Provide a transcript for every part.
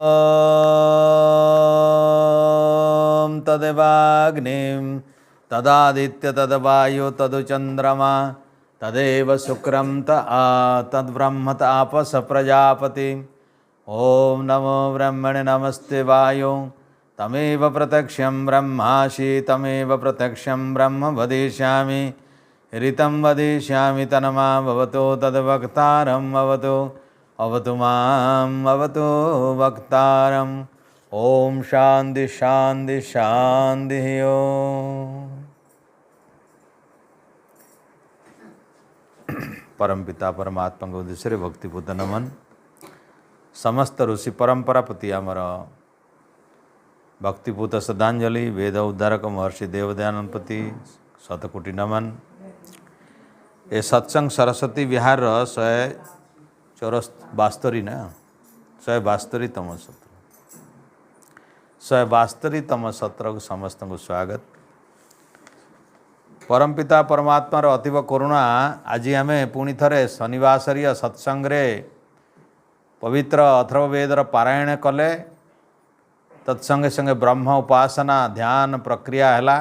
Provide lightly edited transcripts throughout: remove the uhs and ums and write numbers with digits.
ॐ तदेवाग्निं तदादित्य तद्वायु तदुचन्द्रमा तदेव शुक्रं तद्ब्रह्म तापस प्रजापति। ॐ नमो ब्रह्मणे नमस्ते वायु तमेव प्रत्यक्षं ब्रह्मासि तमेव प्रत्यक्षं ब्रह्म वदिष्यामि ऋतं वदिष्यामि तन्मा भवतो तद्वक्तारं भवतु अवतु माम् अवतु वक्तारम्। ओम शांति शांति शांति ओम। परमपिता परमात्मा के उद्देश्य भक्तिपूत नमन। समस्त ऋषि परंपरा प्रति आमर भक्तिपूत श्रद्धांजलि। वेद उद्धारक महर्षि देवदयानंद प्रति शतकोटि नमन। ये सत्संग सरस्वती विहार 172 ना 172तम सत्र 172तम सत्र को समस्त को स्वागत। परमपिता परमात्मार अतीव करुणा आज आम पुणी थे शनिवासरीय सत्संग पवित्र अथर्ववेदर पारायण कले। तत्संगे संगे ब्रह्म उपासना ध्यान प्रक्रिया है।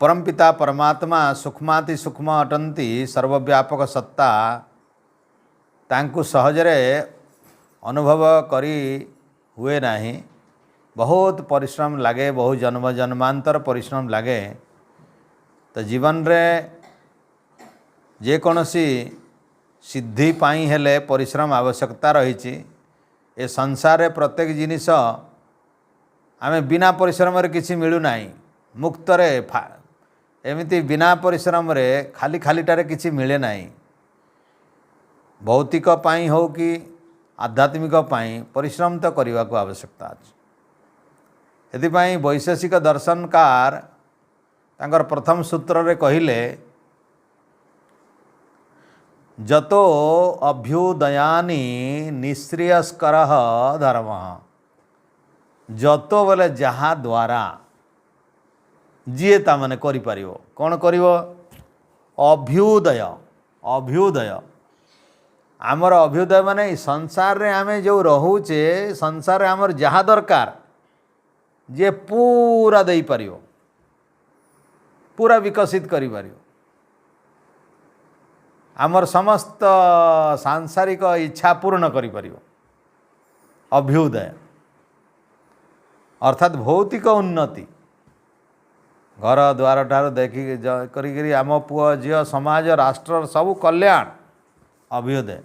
परमपिता परमात्मा सूक्ष्माति सूक्ष्म अटंती सर्वव्यापक सत्ता तांकु सहजरे अनुभव करी हुए नहीं। बहुत परिश्रम लगे, बहुत जन्म जन्मांतर परिश्रम लगे। तो जीवन रे जेकोसी सिद्धि पाई हेले परिश्रम आवश्यकता रही। ए संसार रे प्रत्येक जिनिस आमे बिना परिश्रम रे किसी मिलू नहीं। मुक्त रे एमिति बिना परिश्रम रे खाली खालीटारे किसी मिले नहीं। भौतिक पाई हो कि आध्यात्मिक पाई परिश्रम तो करने को आवश्यकता अच्छे। एथिपाई वैशेषिक दर्शनकार तांकर प्रथम सूत्र रे कहिले जतो अभ्युदयानि निःश्रेयस्कर धर्म। जतो बोले जहाँ द्वारा जीए ता माने करि परिवो। कौन करिवो? अभ्युदय। अभ्युदय आमर अभ्युदय माने संसार रे आमे जो रहूचे संसार रे आमर जहाँ दरकार जे पूरा दे परिवो, पूरा विकसित करि परिवो। आमर समस्त सांसारिक इच्छा पूर्ण करि परिवो। अभ्युदय अर्थात भौतिक उन्नति घर द्वार ठार देखी करी आम पुओ झील समाज राष्ट्र सबू कल्याण अभ्युदय।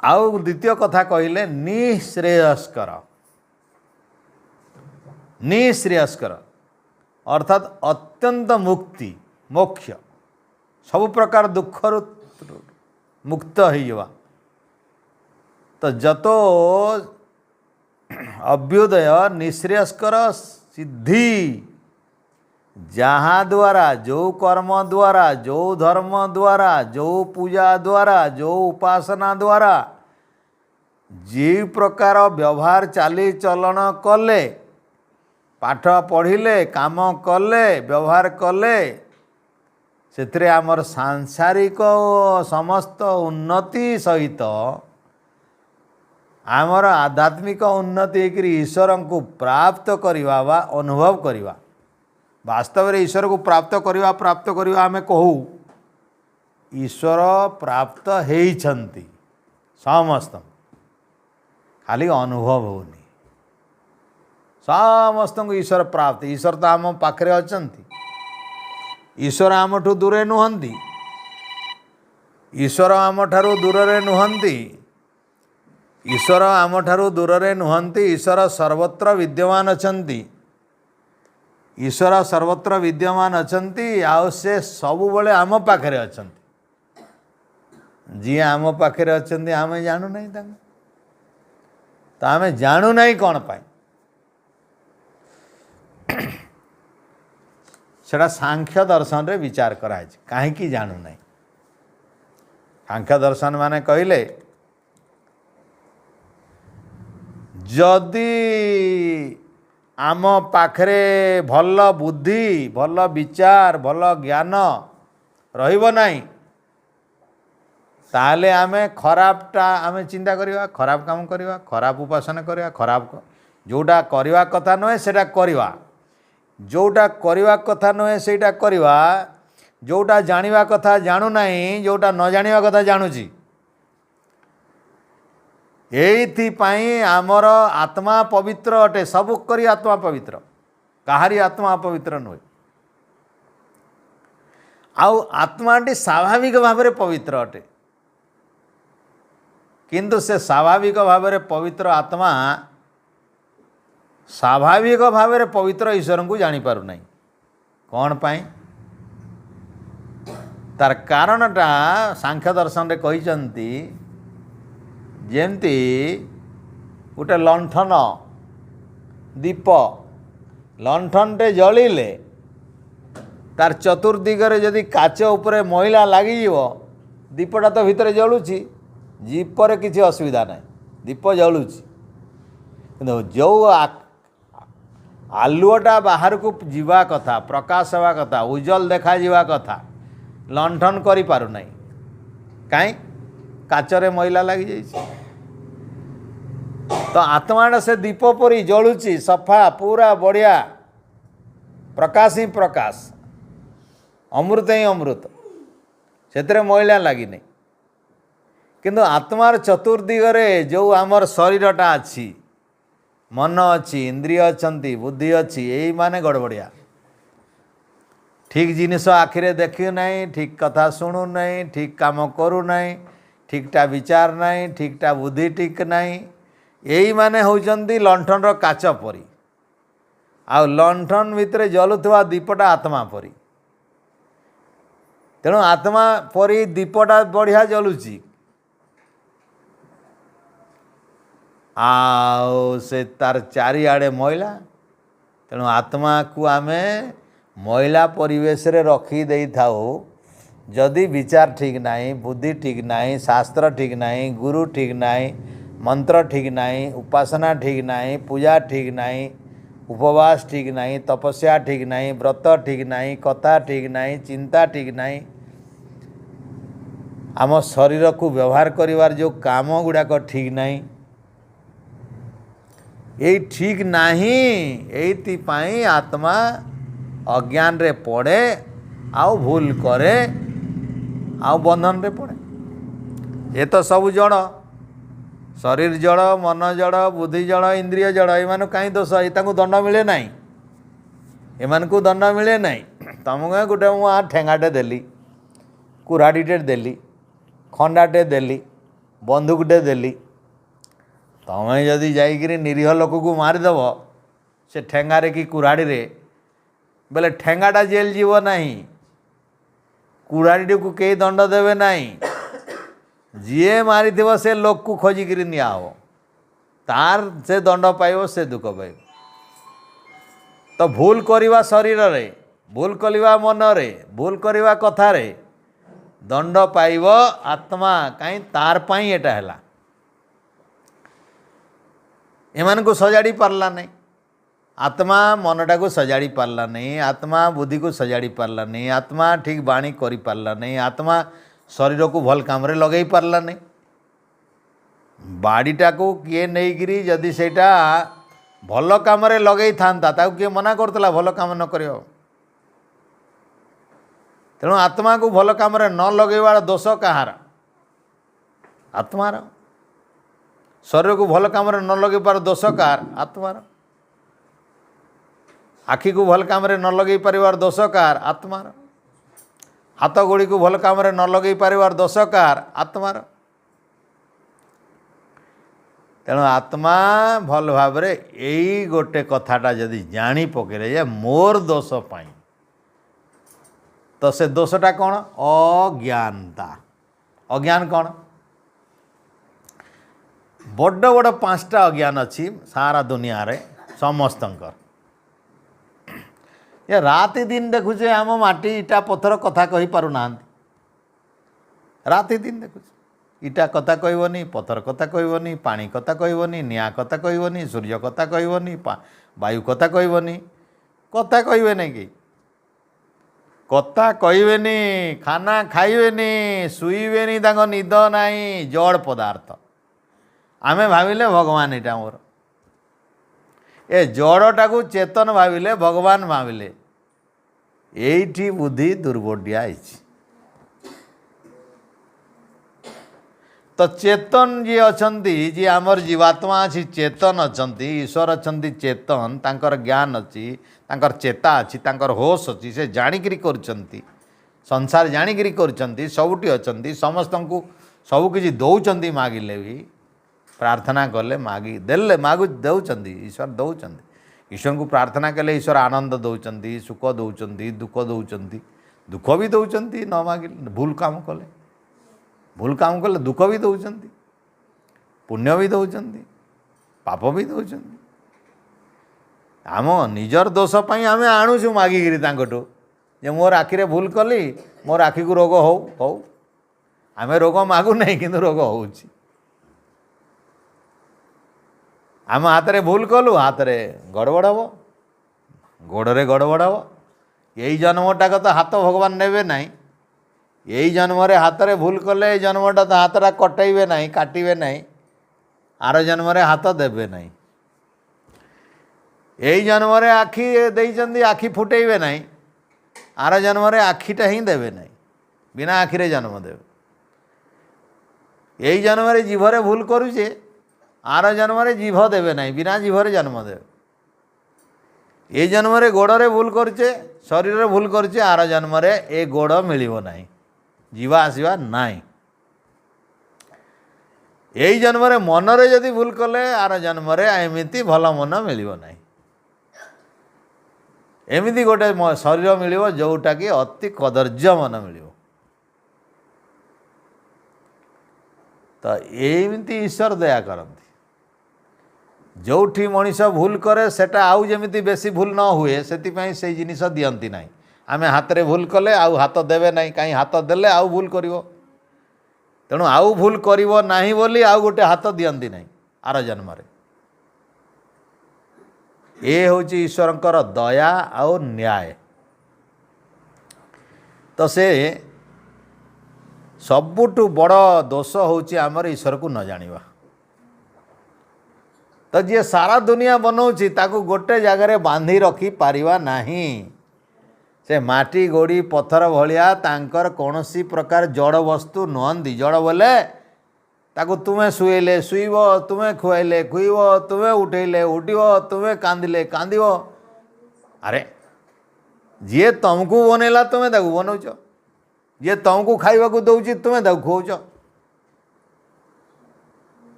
आउ द्वितीय कथा कहले निःश्रेयस्कर। निःश्रेयस्कर अर्थात अत्यंत मुक्ति मोक्ष सब प्रकार दुख मुक्त हो। तो जतो अभ्युदय निःश्रेयस्कर सिद्धि जहाँ द्वारा जो कर्म द्वारा जो धर्म द्वारा जो पूजा द्वारा जो उपासना द्वारा जे प्रकार व्यवहार चाली चलन कले पाठ पढ़िले काम कले व्यवहार कले से आमर सांसारिक समस्त उन्नति सहित आमर आध्यात्मिक उन्नति ईश्वर को प्राप्त करवा वा अनुभव करवा। वास्तव में ईश्वर को प्राप्त करवा आमे कहू ईश्वर प्राप्त होइछन्ति समस्त खाली अनुभव होनी। समस्त को ईश्वर प्राप्त। ईश्वर तो आम पाखरे अछन्ति। ईश्वर आमठू दूरे नुहंती। ईश्वर आम ठारू दूरे नुहंती। ईश्वर आम ठारू दूरे नुहंती। ईश्वर सर्वत्र विद्यमान अछन्ति। ईश्वर सर्वत्र विद्यमान अछन्ति। आउ से सबुबले आम पाखरे अछन्ति। जी आम पाखरे अछन्ति आमे जानू नहीं तांको। तो आमे जानू नहीं कौन पाई सेटा सांख्य दर्शन रे विचार कराई कहीं जानू नहीं। सांख्य दर्शन माने कहले जदि आम पाखरे भल बुद्धि भल विचार भल ज्ञान रहिबो नहीं ताहले आमे खराबटा आमे चिंता करिवा, खराब काम करिवा, खराब उपासना करिवा, खराब जोटा करवा कथा नहे सेटा करिवा, जोटा करवा कथा नहे सेटा करिवा, जोटा जानिवा कथा जानू नहीं, जोटा न जानिवा कथा जानूची। एइथिपाई आमर आत्मा पवित्र अटे, सबु करी आत्मा पवित्र, काहारी आत्मा पवित्र नुहे। आउ आत्माटी स्वाभाविक भाव में पवित्र अटे, किंतु से स्वाभाविक भाव में पवित्र आत्मा स्वाभाविक भाव में पवित्र ईश्वर को जानीपार नहीं। कौन पाई? तार कारणटा सांख्य दर्शन रे कहिसंती, जेमती गोटे लंठन दीप लंठन टे जलिले तार चतुर्दिगरे जदि काच उपरे मैला लगी दीपटा तो भितर जलुची, दीपर किसी असुविधा ना, दीप जलुची, किंतु जो आलुटा बाहर को जीवा कथा, प्रकाश हवा कथा, उज्जवल देखा जीवा कथा, लंठन करि पारु नहीं, काई काचरे मैला लगी जाइए। तो आत्माटा से दीप परी जलुची, सफा पूरा बढ़िया, प्रकाश ही प्रकाश, अमृत ही अमृत, से मैला लगी नहीं। किंतु आत्मार चतुर्दिगरे जो आमर शरीरटा अच्छी, मन अच्छी, इंद्रिय अच्छी, बुद्धि अच्छी, यही माने गड़बड़िया, ठीक जिनिस आखिरे देखु नहीं, ठीक कथा शुणु नहीं, ठीक काम करू नहीं, ठीकटा विचार नहीं, ठीकटा बुद्धि ठीक नहीं, यही माने होउचंती लंठन रो काच परी। आ लंठन भितर जलुवा दीपटा आत्मा परी, तेणु आत्मा परी दीपटा बढ़िया जलुची, आओ से तार चारिआडे मैला, तेणु आत्मा को आमे मैला परिवेश रे रखी देई थाओ। जदि विचार ठीक नहीं, बुद्धि ठीक नहीं, शास्त्र ठीक नहीं, गुरु ठीक नहीं, मंत्र ठीक नहीं, उपासना ठीक नहीं, पूजा ठीक नहीं, उपवास ठीक नहीं, तपस्या ठीक नहीं, व्रत ठीक नहीं, कथा ठीक नहीं, चिंता ठीक नहीं, आम शरीर को व्यवहार करिवार जो काम गुड़ाक ठीक नहीं, ये ठीक नहीं, एइथिपाई आत्मा अज्ञान रे पड़े, आउ भूल करे, आउ बंधन रे पड़े। ये तो सब जड़, शरीर जड़, मन जड़, बुद्धि जड़, इंद्रिय जड़, एमान कहीं दोष, ये दंड मिले नहीं, एमान को दंड मिले नहीं। तुमको गोटे मुझे ठेंगाटे देली, कुराड़ीटे देली, खंडाटे देली, बंदूकटे देली, तुम्हें जदि जाइए निरीह लोक को मारिदेव से ठेंगारे कि कुराड़ी रे, बोले ठेंगाटा जेल जीव नहीं, कुराड़ी को कई दंड देवे नहीं, जी मारी से लोक को खोजिक नियाव, तार से दंड पाइब, से दुख पाइब। तो भूल करवा शरीर रे, भूल करवा मन रे, भूल करवा कथा रे दंड पाइब आत्मा, कहीं तार पाई एटा हैला। एमान को सजाड़ी पारला नहीं, आत्मा मनटा को सजाड़ी पारला नहीं, आत्मा बुद्धि को सजाड़ी पारला नहीं, आत्मा ठीक बाणी करि पारला नहीं, आत्मा शरीर को भल काम रे लगई पारला नहीं। बाड़ीटा को किए नहीं जदि सेटा भल काम रे लगई थांता, ताकू किए मना करतला भल काम न करियो। तेणु आत्मा को भल काम रे न लगेवार दोष कहार? आत्मार। शरीर को भल काम रे न लगे पार दोष कार? आत्मार। आखि को भल काम रे न लगे परिवार दोष कार? आत्मार। हाथ गोड़ी को भल काम रे न लगे परिवार दोष कार? आत्मार। तेणु आत्मा भल भाव रे यही गोटे कथाटा जदि जानी पकेले जे मोर दोष पाई, तो से दोषटा कौन? अज्ञानता। अज्ञान कौन? बड़ बड़ 5टा अज्ञान अच्छी सारा दुनिया रे समस्तंकर। ये राति दिन देखुचे आम माटी इटा पत्थर कथा कही पारु नाहंती। राति दिन देखुचे इटा कथा कहबनी, पत्थर कथा कहबनी, पानी कथा कहबनी, निआ कथा कहबनी, सूर्य कथा कहबनी, वायु कथा कहबनी, कथा कहबे नहीं कि କଥା କହିବେନି, ଖାନା ଖାଇବେନି, ଶୋଇବେନି, ତାଙ୍କ ନିଦ ନାହିଁ, ଜଡ଼ ପଦାର୍ଥ। ଆମେ ଭାବିଲେ ଭଗବାନ ଏଇଟା ମୋର, ଏ ଜଡ଼ଟାକୁ ଚେତନ ଭାବିଲେ, ଭଗବାନ ଭାବିଲେ, ଏଇଠି ବୁଦ୍ଧି ଦୁର୍ବଡ଼ିଆ ହେଇଛି। ତ ଚେତନ ଯିଏ ଅଛନ୍ତି, ଯିଏ ଆମର ଜୀବାତ୍ମା ଅଛି, ଚେତନ ଅଛନ୍ତି, ଈଶ୍ୱର ଅଛନ୍ତି ଚେତନ, ତାଙ୍କର ଜ୍ଞାନ ଅଛି, ତାଙ୍କର ଚେତା ଅଛି, ତାଙ୍କର ହୋସ୍ ଅଛି, ସେ ଜାଣିକିରି କରୁଛନ୍ତି, ସଂସାର ଜାଣିକିରି କରୁଛନ୍ତି, ସବୁଠି ଅଛନ୍ତି, ସମସ୍ତଙ୍କୁ ସବୁକିଛି ଦେଉଛନ୍ତି। ମାଗିଲେ ବି, ପ୍ରାର୍ଥନା କଲେ ମାଗି ଦେଲେ, ଦେଉଛନ୍ତି, ଈଶ୍ୱର ଦେଉଛନ୍ତି। ଈଶ୍ୱରଙ୍କୁ ପ୍ରାର୍ଥନା କଲେ ଈଶ୍ୱର ଆନନ୍ଦ ଦେଉଛନ୍ତି, ସୁଖ ଦେଉଛନ୍ତି, ଦୁଃଖ ଦେଉଛନ୍ତି, ଦୁଃଖ ବି ଦେଉଛନ୍ତି ନ ମାଗିଲେ। ଭୁଲ କାମ କଲେ ଦୁଃଖ ବି ଦେଉଛନ୍ତି, ପୁଣ୍ୟ ବି ଦେଉଛନ୍ତି, ପାପ ବି ଦେଉଛନ୍ତି। ଆମ ନିଜର ଦୋଷ ପାଇଁ ଆମେ ଆଣୁଛୁ ମାଗିକିରି ତାଙ୍କଠୁ, ଯେ ମୋର ଆଖିରେ ଭୁଲ କଲି, ମୋର ଆଖିକୁ ରୋଗ ହଉ। ଆମେ ରୋଗ ମାଗୁନାହିଁ, କିନ୍ତୁ ରୋଗ ହେଉଛି। ଆମ ହାତରେ ଭୁଲ କଲୁ, ହାତରେ ଗଡ଼ବଡ଼ ହେବ, ଗୋଡ଼ରେ ଗଡ଼ବଡ଼ ହେବ। ଏଇ ଜନ୍ମଟାକ ତ ହାତ ଭଗବାନ ନେବେ ନାହିଁ। ଏଇ ଜନ୍ମରେ ହାତରେ ଭୁଲ କଲେ, ଏଇ ଜନ୍ମଟା ତ ହାତଟା କଟେଇବେ ନାହିଁ, କାଟିବେ ନାହିଁ, ଆର ଜନ୍ମରେ ହାତ ଦେବେ ନାହିଁ। ଏଇ ଜନ୍ମରେ ଆଖି ଦେଇଛନ୍ତି, ଆଖି ଫୁଟେଇବେ ନାହିଁ, ଆର ଜନ୍ମରେ ଆଖିଟା ହିଁ ଦେବେ ନାହିଁ, ବିନା ଆଖିରେ ଜନ୍ମ ଦେବେ। ଏଇ ଜନ୍ମରେ ଜିଭରେ ଭୁଲ କରୁଛେ, ଆର ଜନ୍ମରେ ଜିଭ ଦେବେ ନାହିଁ, ବିନା ଜିଭରେ ଜନ୍ମ ଦେବେ। ଏଇ ଜନ୍ମରେ ଗୋଡ଼ରେ ଭୁଲ କରୁଛେ, ଶରୀରରେ ଭୁଲ କରୁଛେ, ଆର ଜନ୍ମରେ ଏ ଗୋଡ଼ ମିଳିବ ନାହିଁ, ଯିବା ଆସିବା ନାହିଁ। ଏଇ ଜନ୍ମରେ ମନରେ ଯଦି ଭୁଲ କଲେ, ଆର ଜନ୍ମରେ ଏମିତି ଭଲ ମନ ମିଳିବ ନାହିଁ। ଏମିତି ଗୋଟେ ଶରୀର ମିଳିବ ଯେଉଁଟାକି ଅତି କଦର୍ଯ୍ୟ ମନ ମିଳିବ। ତ ଏମିତି ଈଶ୍ୱର ଦୟା କରନ୍ତି। ଯେଉଁଠି ମଣିଷ ଭୁଲ କରେ, ସେଟା ଆଉ ଯେମିତି ବେଶୀ ଭୁଲ ନ ହୁଏ, ସେଥିପାଇଁ ସେଇ ଜିନିଷ ଦିଅନ୍ତି ନାହିଁ। ଆମେ ହାତରେ ଭୁଲ କଲେ ଆଉ ହାତ ଦେବେ ନାହିଁ, କାହିଁ ହାତ ଦେଲେ ଆଉ ଭୁଲ କରିବ, ତେଣୁ ଆଉ ଭୁଲ କରିବ ନାହିଁ ବୋଲି ଆଉ ଗୋଟେ ହାତ ଦିଅନ୍ତି ନାହିଁ ଆର ଜନ୍ମରେ। ଏ ହେଉଛି ଈଶ୍ୱରଙ୍କର ଦୟା ଆଉ ନ୍ୟାୟ। ତ ସେ ସବୁଠୁ ବଡ଼ ଦୋଷ ହେଉଛି ଆମର ଈଶ୍ୱରକୁ ନ ଜାଣିବା। ତ ଯିଏ ସାରା ଦୁନିଆ ବନଉଛି, ତାକୁ ଗୋଟେ ଜାଗାରେ ବାନ୍ଧି ରଖିପାରିବା ନାହିଁ। ସେ ମାଟି ଗୋଡ଼ି ପଥର ଭଳିଆ ତାଙ୍କର କୌଣସି ପ୍ରକାର ଜଡ଼ ବସ୍ତୁ ନୁହନ୍ତି। ଜଡ଼ ବୋଲେ ତାକୁ ତୁମେ ଶୁଏଇଲେ ଶୁଇବ, ତୁମେ ଖୁଆଇଲେ ଖୁଇବ, ତୁମେ ଉଠେଇଲେ ଉଠିବ, ତୁମେ କାନ୍ଦିଲେ କାନ୍ଦିବ। ଆରେ ଯିଏ ତୁମକୁ ବନେଇଲା, ତୁମେ ତାକୁ ବନଉଛ। ଯିଏ ତୁମକୁ ଖାଇବାକୁ ଦେଉଛି, ତୁମେ ତାକୁ ଖୁଆଉଛ।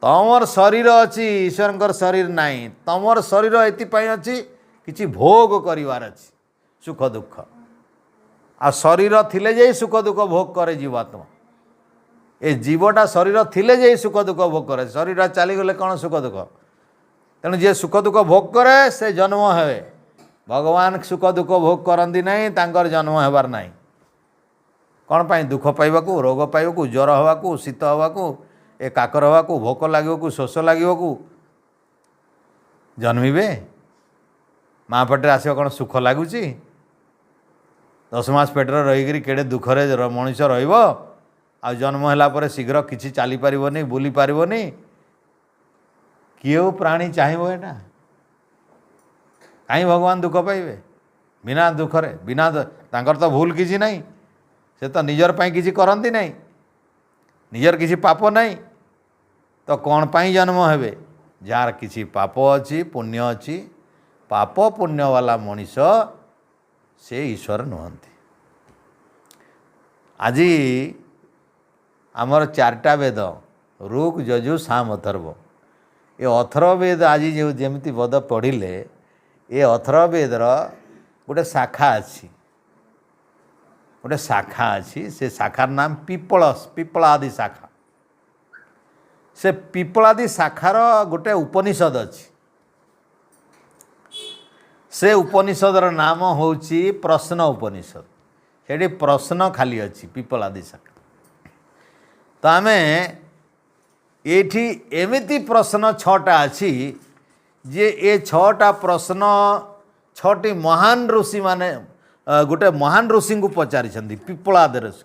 ତମର ଶରୀର ଅଛି, ଈଶ୍ୱରଙ୍କର ଶରୀର ନାହିଁ। ତମର ଶରୀର ଏଥିପାଇଁ ଅଛି, କିଛି ଭୋଗ କରିବାର ଅଛି, ସୁଖ ଦୁଃଖ। ଆଉ ଶରୀର ଥିଲେ ଯାଇ ସୁଖ ଦୁଃଖ ଭୋଗ କରେ ଜୀବାତ୍ମା। ଏ ଜୀବଟା ଶରୀର ଥିଲେ ଯାଇ ସୁଖ ଦୁଃଖ ଭୋଗ କରେ। ଶରୀର ଚାଲିଗଲେ କ'ଣ ସୁଖ ଦୁଃଖ? ତେଣୁ ଯିଏ ସୁଖ ଦୁଃଖ ଭୋଗ କରେ, ସେ ଜନ୍ମ ହେବେ। ଭଗବାନ ସୁଖ ଦୁଃଖ ଭୋଗ କରନ୍ତି ନାହିଁ, ତାଙ୍କର ଜନ୍ମ ହେବାର ନାହିଁ। କ'ଣ ପାଇଁ? ଦୁଃଖ ପାଇବାକୁ, ରୋଗ ପାଇବାକୁ, ଜ୍ୱର ହେବାକୁ, ଶୀତ ହେବାକୁ, ଏ କାକର ହେବାକୁ, ଭୋକ ଲାଗିବାକୁ, ଶୋଷ ଲାଗିବାକୁ ଜନ୍ମିବେ। ମା' ପେଟରେ ଆସିବ କ'ଣ ସୁଖ ଲାଗୁଛି? 10 ମାସ ପେଟରେ ରହିକିରି କେଡ଼େ ଦୁଃଖରେ ମଣିଷ ରହିବ। ଆଉ ଜନ୍ମ ହେଲା ପରେ ଶୀଘ୍ର କିଛି ଚାଲିପାରିବନି, ବୁଲି ପାରିବନି। କେଉଁ ପ୍ରାଣୀ ଚାହିଁବ ଏଇଟା? କାହିଁ ଭଗବାନ ଦୁଃଖ ପାଇବେ ବିନା ଦୁଃଖରେ? ତାଙ୍କର ତ ଭୁଲ କିଛି ନାହିଁ, ସେ ତ ନିଜର ପାଇଁ କିଛି କରନ୍ତି ନାହିଁ, ନିଜର କିଛି ପାପ ନାହିଁ, ତ କ'ଣ ପାଇଁ ଜନ୍ମ ହେବେ? ଯାହାର କିଛି ପାପ ଅଛି, ପୁଣ୍ୟ ଅଛି, ପାପ ପୁଣ୍ୟବାଲା ମଣିଷ ସେ ଈଶ୍ୱର ନୁହନ୍ତି। ଆଜି ଆମର 4ଟା ବେଦ, ଋକ୍, ଯଜୁଃ, ସାମ, ଅଥର୍ବ। ଏ ଅଥର୍ବବେଦ ଆଜି ଯେମିତି ବେଦ ପଢ଼ିଲେ, ଏ ଅଥର୍ବବେଦର ଗୋଟେ ଶାଖା ଅଛି, ସେ ଶାଖାର ନାମ ପିପଳାଦି ଶାଖା। ସେ ପିପଳାଦି ଶାଖାର ଗୋଟେ ଉପନିଷଦ ଅଛି। ସେ ଉପନିଷଦର ନାମ ହେଉଛି ପ୍ରଶ୍ନ ଉପନିଷଦ। ସେଠି ପ୍ରଶ୍ନ ଖାଲି ଅଛି ପିପଳାଦି ଶାଖା। ତ ଆମେ ଏଇଠି ଏମିତି ପ୍ରଶ୍ନ 6ଟା ଅଛି ଯେ ଏ 6ଟା ପ୍ରଶ୍ନ 6ଟି ମହାନ ଋଷିମାନେ गोटे महान ऋषि को पचारि पिप्पलाद ऋषि।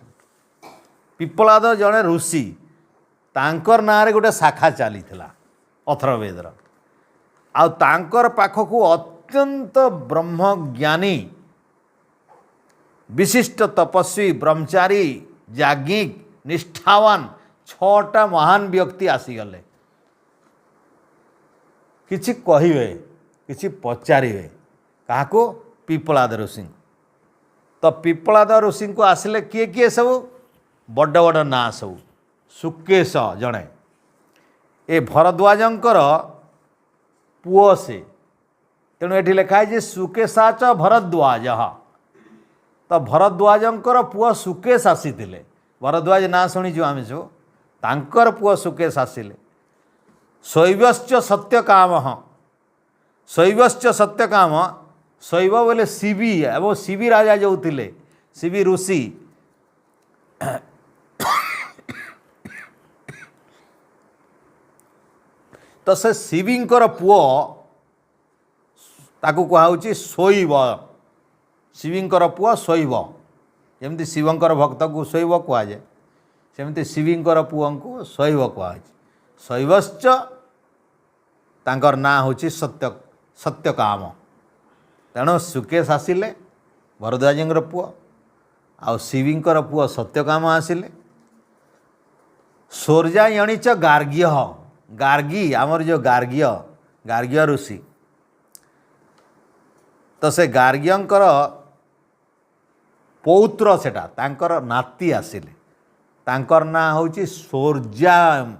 पिप्पलाद जड़े ऋषि तांकर ना रे गोटे शाखा चली अथर्ववेदर आउर पाखक अत्यंत ब्रह्मज्ञानी विशिष्ट तपस्वी ब्रह्मचारी याज्ञिक निष्ठावान 6टा महान व्यक्ति आसीगले किछि कहिबे किछि पचारिबे काहाको पिप्पलाद ऋषि। तो पिप्पलाद ऋषि को आसिले किए किए सब बड़ बड़ ना सब सुकेश जड़े ए भरद्वाजंकर पुओ से तेणु ये लिखाई जे सुकेशाच भरद्वाज। तो भरद्वाजंकर पुओ सुकेश आसीथिले भरद्वाज ना शुणीचु आम सब तांकर पुओ सुकेश आसिले। शैवश्च सत्यकाम शैवश्च सत्यकाम शैव बोले शिवी एवं शिवी राजा जो थिले शिवी ऋषि तो से शिवींकर पुओ ताकू कहुची शैव शिवींकर पुओ शैव जमती शिवंकर भक्त को शैव कहुए सेमती शिवींकर पुओ को शैव कहुए। शैवश्च तांकर ना होची सत्य सत्यकाम तेणु सुकेश आसिले भरद्वाजंकर पुओ आ शिवींकर पुओ सत्यकाम आसिले। सोर्जायणीच गार्ग्य गार्गी आमर जो गार्ग्य ऋषि तो से गार्ग्यंकर पौत्र सेटा तांकर नाती आसिले तांकर ना होची सोर्जायणी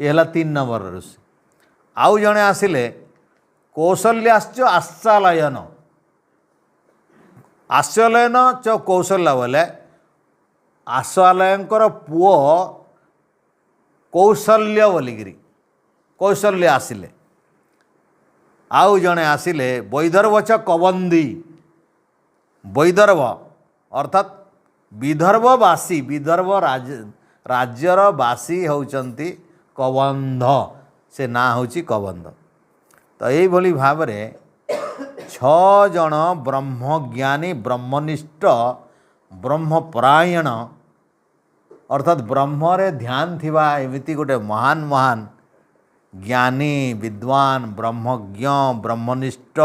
ये हला 3 नंबर ऋषि। आउ जड़े आसिले कौशल्याश्च आश्चालयन आश्चलयन च कौशल्य बोले आश्चालयंकर पुओ कौशल्य बोलिकी कौशल्य आसिले। आउ जड़े आसिले वैदर्भ च कबंदी वैदर्भ अर्थात विदर्भवासी विदर्भ राज्यर वासी होउचंती कबंध से ना होची कबंध। तो यही भली भाव रे 6 जन ब्रह्मज्ञानी ब्रह्मनिष्ठ ब्रह्मपरायण अर्थात ब्रह्मरे ध्यान थिबा एमिति गोटे महान महान ज्ञानी विद्वान ब्रह्मज्ञ ब्रह्मनिष्ठ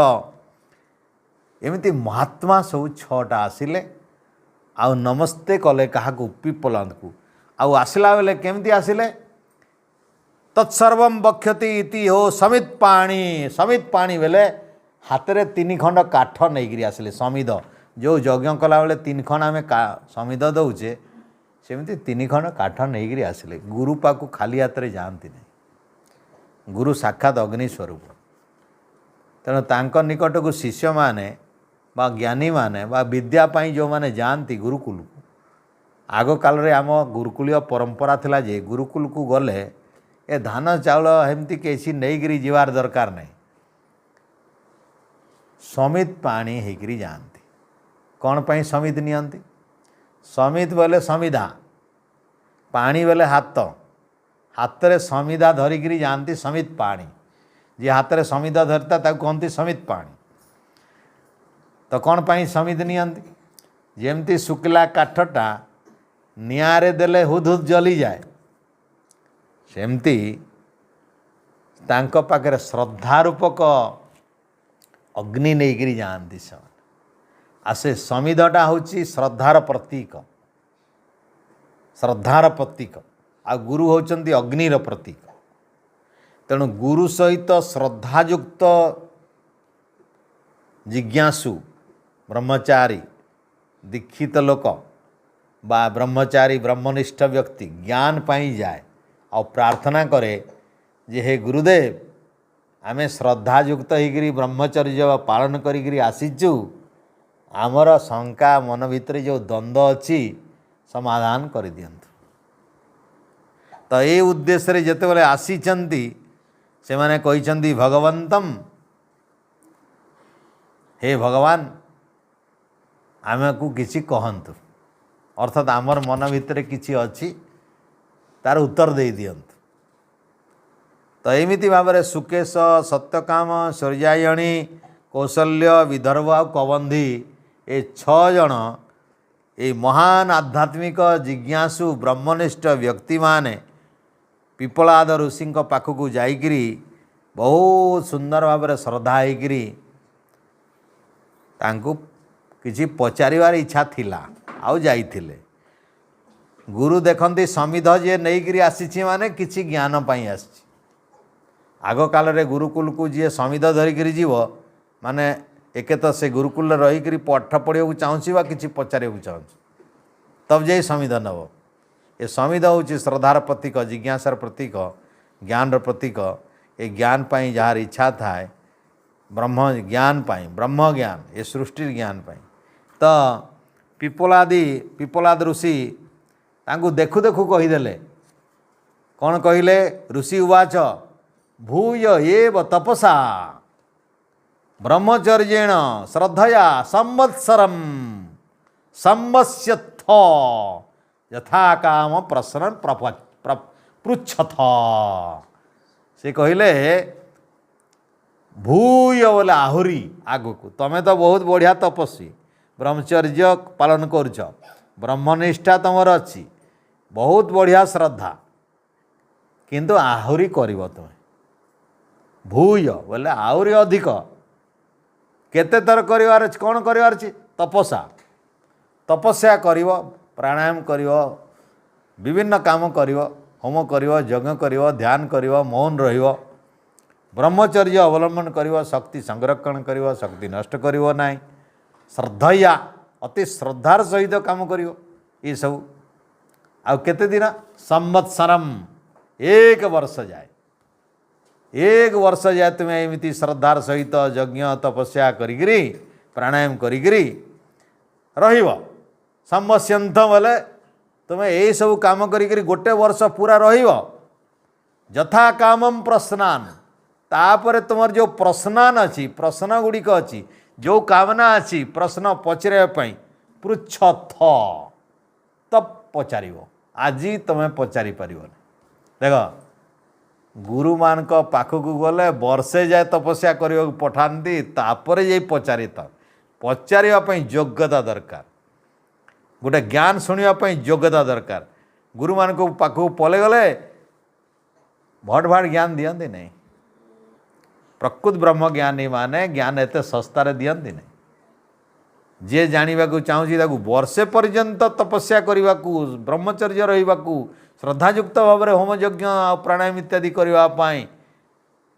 एमिति महात्मा सब 6टा आसिले आउ नमस्ते कले क्या पिप्पलाद को आउ आसला बेले केमती आसिले तत्सर्व बक्षति इति हो समित पाणी बेले हाथ में 3 खंड काठ नहीं आसिले समिद जो यज्ञ कला बेले 3 खंड आम समिद दौचे सेमती 3 खंड काठ नहीं आसिले। गुरु पाक खाली हाथ में जाती नहीं गुरु साक्षात अग्नि स्वरूप तेणु तांक निकट को शिष्य माने बा ज्ञानी माने बा विद्या पाई जो माने जानती गुरुकुल को आग काल रे आम गुरुकुलीय परंपरा थिला जे गुरुकुल को गले ए धान चाउल हेमती केसी नहींकरी जीवार दरकार नहीं समित पानी होकर जाती कौन पाई समित नियंती समित बोले समिधा पानी बोले हाथ हाथ रे समिधा धरिकी जाती समित पानी जी हाथ रे समिधा धरता ताको कहती समित पानी। तो कौन पाई समित नियंती जेमती शुक्ला काठटा निआरे देले हुद हुद जली जाए सेमती तांको पाखरे श्रद्धारूपक अग्नि नहीं जाती से आसे समिधटा होची श्रद्धार प्रतीक आ गुरु होचंती अग्निर प्रतीक तेणु गुरु सहित श्रद्धायुक्त जिज्ञासु ब्रह्मचारी दीक्षित लोक बा ब्रह्मचारी ब्रह्मनिष्ठ व्यक्ति ज्ञान पाई जाए और प्रार्थना करे जे हे गुरुदेव आमे श्रद्धायुक्त होकर ब्रह्मचर्य पालन करी आसीचु आमर शंका मन भितर जो द्वंद्व अच्छी समाधान कर दियंतु। तो ये उद्देश्य रे जेते बेले आसीचंती से माने कहिचंती भगवंतम हे भगवान आमे को किछि कहंतु अर्थात आमर मन भितर किछि अच्छी तार उत्तर दे दियंतु। तो एमिति भाव में सुकेश सत्यकाम शौर्यायणी कौशल्य विदर्भ और कबंधी ए 6 जन ये महान आध्यात्मिक जिज्ञासु ब्रह्मनिष्ठ व्यक्ति माने पिपलाद ऋषि पाखक जाइकरी बहुत सुंदर भाव में श्रद्धा होकरी किसी पचारिवार इच्छा थिला आउ जाइथिले। गुरु देखती समिध जी नहीं आसी माने किसी ज्ञान पाई आसी। आग काल रे गुरुकुल को जी समिध धरिकी जीव माने एक तो से गुरुकुल रहीकि पाठ पढ़ा चाहूँ कि पचारे चाहूँ तब जाई समिध नब। ये समिध हूँ श्रद्धार प्रतीक जिज्ञासार प्रतीक ज्ञान प्रतीक। ये ज्ञान पाई जार इच्छा थाए ब्रह्म ज्ञान पाई ब्रह्म ज्ञान ये सृष्टि ज्ञान पाई तो पिपलाद ऋषि तांकु देखु देखु कहीदेले कौन कहले ऋषि उवाच भूय एव तपसा ब्रह्मचर्येण श्रद्धया संवत्सरम संवस्यथ यथा काम प्रश्न पृछथ। से कहले भूय बोले आहुरी आगु को तमें तो बहुत बढ़िया तपस्वी ब्रह्मचर्य पालन करुच ब्रह्मनिष्ठा तुमर अच्छी बहुत बढ़िया श्रद्धा किंतु आहुरी करिव तुम्हें भूय बोले आहुरी अधिक केते तर करिवार कौन करिवार तपस्या तपस्या करिव प्राणायाम करिव विभिन्न काम करिव होम करिव यज्ञ करिव ध्यान करिव मौन रहिव ब्रह्मचर्य अवलंबन करिव शक्ति संरक्षण करिव शक्ति नष्ट करिव नाही श्रद्धया अति श्रद्धार सहित काम करिव ये सब आ केते दिन संवत्सरम 1 वर्ष जाए 1 वर्ष जाए तुम्हें एमती श्रद्धार सहित यज्ञ तपस्या करिगिरी प्राणायाम करिगिरी रहिव संवस्यंत बोले तुम्हें यही सब काम करिगिरी 1 वर्ष पूरा रहिव यथा कामम प्रश्नान तापर तुम जो प्रश्नान अच्छी प्रश्न गुड़िक अच्छी जो कामना अच्छी प्रश्न पचर पृछथ तब पचार आज तुम्हें पचारि पार देख गुरु मान पाखक गले वर्षे जाए तपस्या करने पठाती तापर जा पचारि पचारे योग्यता दरकार गोटे ज्ञान शुणापी योग्यता दरकार गुरु मान पाखक पले गले भट भाट ज्ञान दियंती नहीं प्रकृत ब्रह्म ज्ञानी माने ज्ञान एत सस्तार दियंती नहीं जे जानिबा को चाहूँगी ताकू वर्षे पर्यंत तपस्या करने को ब्रह्मचर्य रहिबा को श्रद्धायुक्त भाव में होम यज्ञ प्राणायाम इत्यादि करने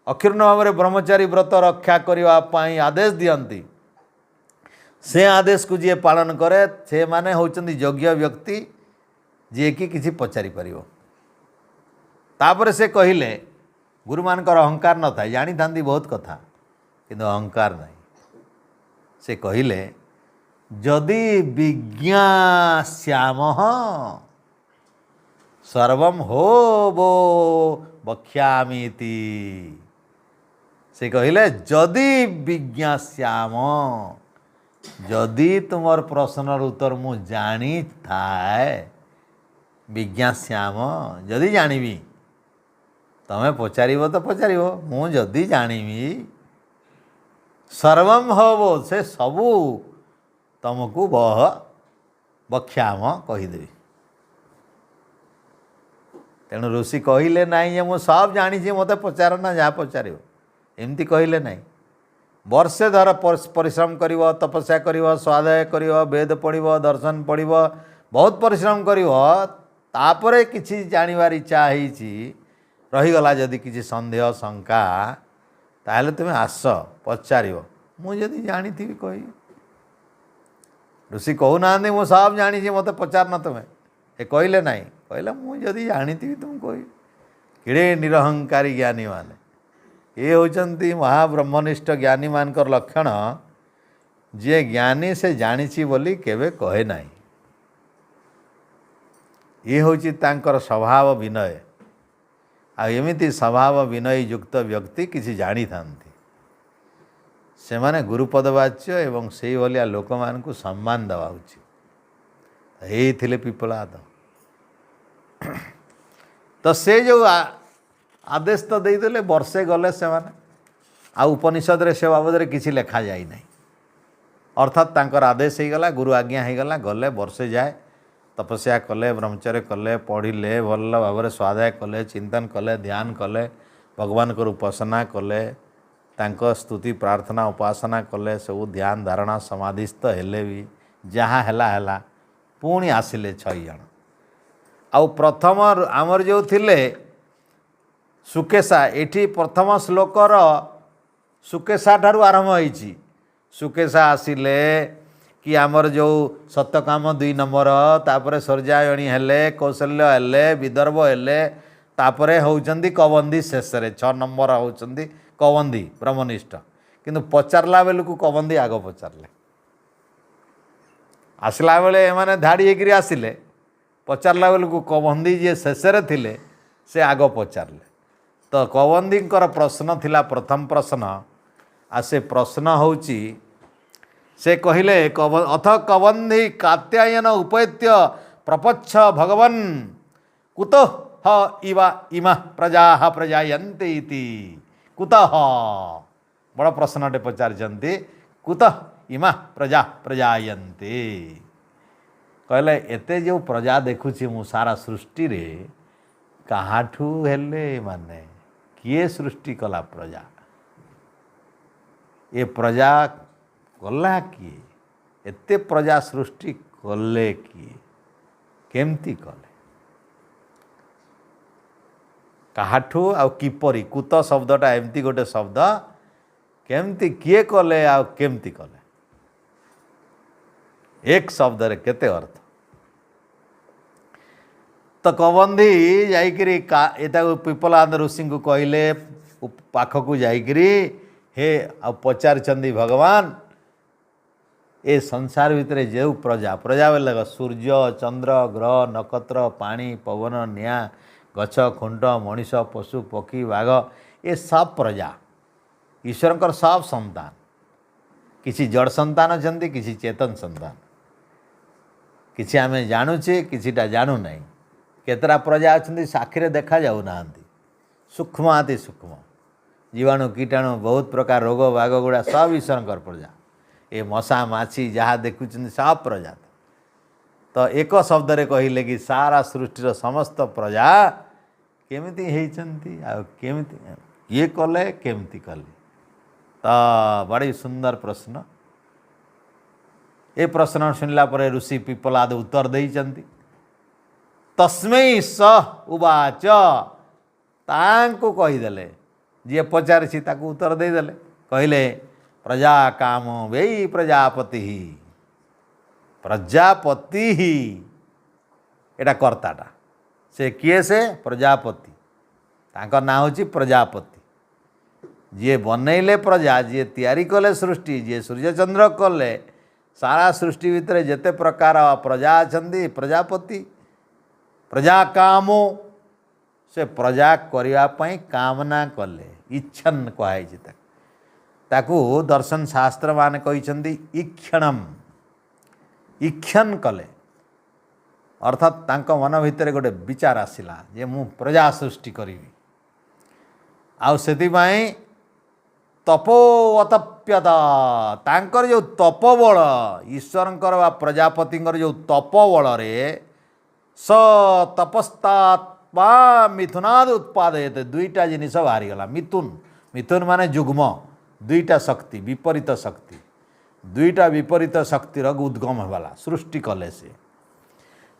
अक्षीर्ण भाव में ब्रह्मचारी व्रत रक्षा करने आदेश दियंती से आदेश को जी पालन करे से माने होचंदी योग्य व्यक्ति जी कि किसी पचारि परिवो। तापर से कहले गुरु मानकर अहंकार न था जानी था बहुत कथा किंतु अहंकार नहीं से कहले जदि विज्ञास्याम सर्वम हो वो बख्यामीति से कहले जदि विज्ञास्याम जदि तुमर प्रश्नर उत्तर मु जानी थाए विज्ञास्याम जदि जानिबी तमें पचार तो पचार मु जदि जानिबी सर्वम हवो से सबू तुमको बख्याम कहीदेवी। तेणु ऋषि कहले नाई मु सब जानी मत पचार ना जहाँ पचार एमती कहले नाई वर्षे धर परिश्रम कर तपस्या कर स्वाध्याय कर वेद पढ़ दर्शन पढ़ बहुत परिश्रम कर किसी जानिबार इच्छा रहीगला जदि किसी संदेह शंका ताहले तुम्हें आस पचार मुझे जानी कही ऋषि कहूना मु सब जानी मत पचार न तुम्हें ये कहले नाई कहले मुझे जानी तुम कही किड़े निरहंकारी ज्ञानी माने ये होचंती महाब्रह्मनिष्ठ ज्ञानी मानकर लक्षण जे ज्ञानी से जानी बोली केवे कहे नाही ये होची तांकर स्वभाव विनय आ एमिति स्वभाव विनय युक्त व्यक्ति किसी जानी थांती से माने गुरुपदवाच्य एवं से भलिया लोक मान को सम्मान देवा उचित यही थिले पिपलाद तो से जो आदेश तो देदेले वर्षे गले से माने आ उपनिषद रे से बाबद रे किसी लेखा जाई नहीं। अर्थात तांकर आदेश हो गला, गुरु आज्ञा हो गला, गले वर्षे जाए तपस्या कले, ब्रह्मचर्य कले, पढ़िले, भल भाव में स्वाध्याय कले, चिंतन कले, ध्यान कले, भगवान को उपासना कले, तांको स्तुति प्रार्थना उपासना कले, सब ध्यान धारणा समाधिस्थ हेले भी जहाँ है पुणी आसिले 6 जन। आउ प्रथम आमर जो थिले सुकेशा, एठी प्रथम श्लोकर सुकेशा ठारू आरंभ होईची। सुकेशा आसिले कि आमर जो सत्यकाम 2 नंबर, तापर सर्जायणी हेले, कौशल्य हेले, विदर्भ हेले, तापरे होउचंदी कवंदी शेष रे 6 नंबर होउचंदी कवंदी ब्रह्मनिष्ठ। किंतु पचारला बेलू कवंदी आग पचारले, आसला बेले एमाने धाड़ी होकर आसिले, पचारला बेलू कवंदी जी शेष रे थिले से आग पचारले। तो कवंदींकर प्रश्न थिला प्रथम प्रश्न, आ से प्रश्न होउची से कहले अथ कवंदी कात्यायन उपैत्य प्रपच्छ भगवन् कुतः इवा इमा प्रजा प्रजायन्ते इति। कुतः बड़ प्रश्नटे पचारिचंती, कुतः इमा प्रजा प्रजायन्ते। कहले एते जो प्रजा देखुची मु सारा सृष्टि रे काहाठू हेले, माने किए सृष्टि कला प्रजा, ये प्रजा कला किए, एते प्रजा सृष्टि कले किए, केमती कले, काहाठू आ किपरि। कुत शब्दटा एमती गोटे शब्द, केमती किए कले आ केमती कले, एक शब्द रे केते अर्थ। तो कवंदी जाइकरी एटा पिपलाद ऋषि को कहले पाखकू जाइकरी, हे आ पचारचंदी भगवान ए संसार भितर जो प्रजा, प्रजा बेले सूर्य चंद्र ग्रह नक्षत्र पानी पवन निया गछ खुंट मनीष पशु पक्षी बाघ, ये सब प्रजा ईश्वर सब संतान, किसी जड़ संतान अच्छा, किसी चेतन संतान, किसी आम जानुचे किसीटा जानू ना। केतरा प्रजा अच्छा साक्षी देखा जाऊ ना, सूक्ष्म अति सूक्ष्म जीवाणु कीटाणु बहुत प्रकार रोग बाग गुड़ा सब ईश्वर प्रजा। ये मशा माछी जहाँ देखुं सब प्रजा। तो एक शब्द रे कहले कि सारा सृष्टिर समस्त प्रजा केमिति हेइचंती आ केमिति ये कले केमिति कले। तो बड़ी सुंदर प्रश्न। ये प्रश्न शुणला पर ऋषि पिपलाद उत्तर देइचंती। तस्मै स उवाच, तांको कहीदेले, जी पचारिछि ताकू उत्तर देदेले, कहले प्रजा काम वे प्रजापति ही, प्रजापति ही एटा कर्ताटा, से किए से प्रजापति, तांकर नाम होची प्रजापति। जी बनैले प्रजा, जी तैयारी कले सृष्टि, जी सूर्यचंद्र कले, सारा सृष्टि भितर जेते प्रकार प्रजा अछंती प्रजापति। प्रजा कामो से प्रजा करिया पई कामना कले, इच्छन कहाई ताकू दर्शन शास्त्र मान कहिसंती ईक्षणम, ईक्षण कले। अर्थात तांको मन भितर गोटे विचार आसिला जे मु प्रजा सृष्टि करी, आउ सेतिबाई तपो अतप्यत, तांकर जो तपबल ईश्वरंकर वा प्रजापतिंकर जो तपबल रे स तपस्तात्मा मिथुनाद उत्पादयते, दुईटा जिनिस बाहरी गला। मिथुन, मिथुन माने जुग्म, दुईटा शक्ति विपरीत शक्ति, दुईटा विपरीत शक्तिर उद्गम होला सृष्टि कले। से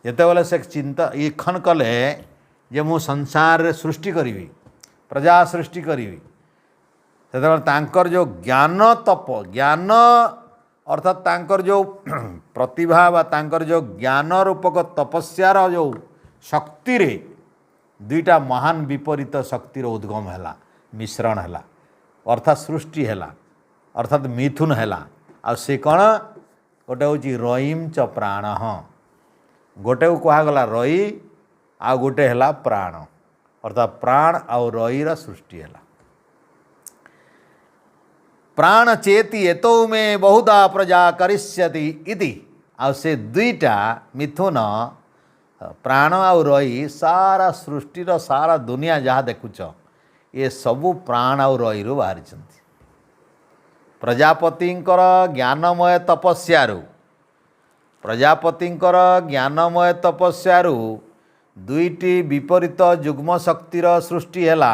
जेतेबेले से चिंता ईक्षण कले जे मु संसार सृष्टि करी, प्रजा सृष्टि करी, सेतेबेले तांकर जो ज्ञान तप, ज्ञान अर्थात तांकर जो प्रतिभा बा तांकर जो ज्ञान रूपक तपस्यार जो शक्ति रे दुईटा महान विपरीत शक्तिर उद्गम हैला, मिश्रण हैला, अर्थात सृष्टि हैला, अर्थात मिथुन हैला। आ से कौन गोटे हूँ रईम च प्राण, गोटे को कहगला रई आ गोटे हैला प्राण, अर्थात प्राण आउ रईर सृष्टि हैला। प्राण चेती एतो में बहुधा प्रजा करिष्यति इति, आ से दुईटा मिथुन प्राण आउ रई सारा सृष्टिर सारा दुनिया जहाँ देखुच ये सबू प्राण आउ रई बाहरी। प्रजापतिंकर ज्ञानमय तपस्यारु प्रजापतिंकर ज्ञानमय तपस्यारु दुईटी विपरीत जुग्म शक्तिर सृष्टि हैला।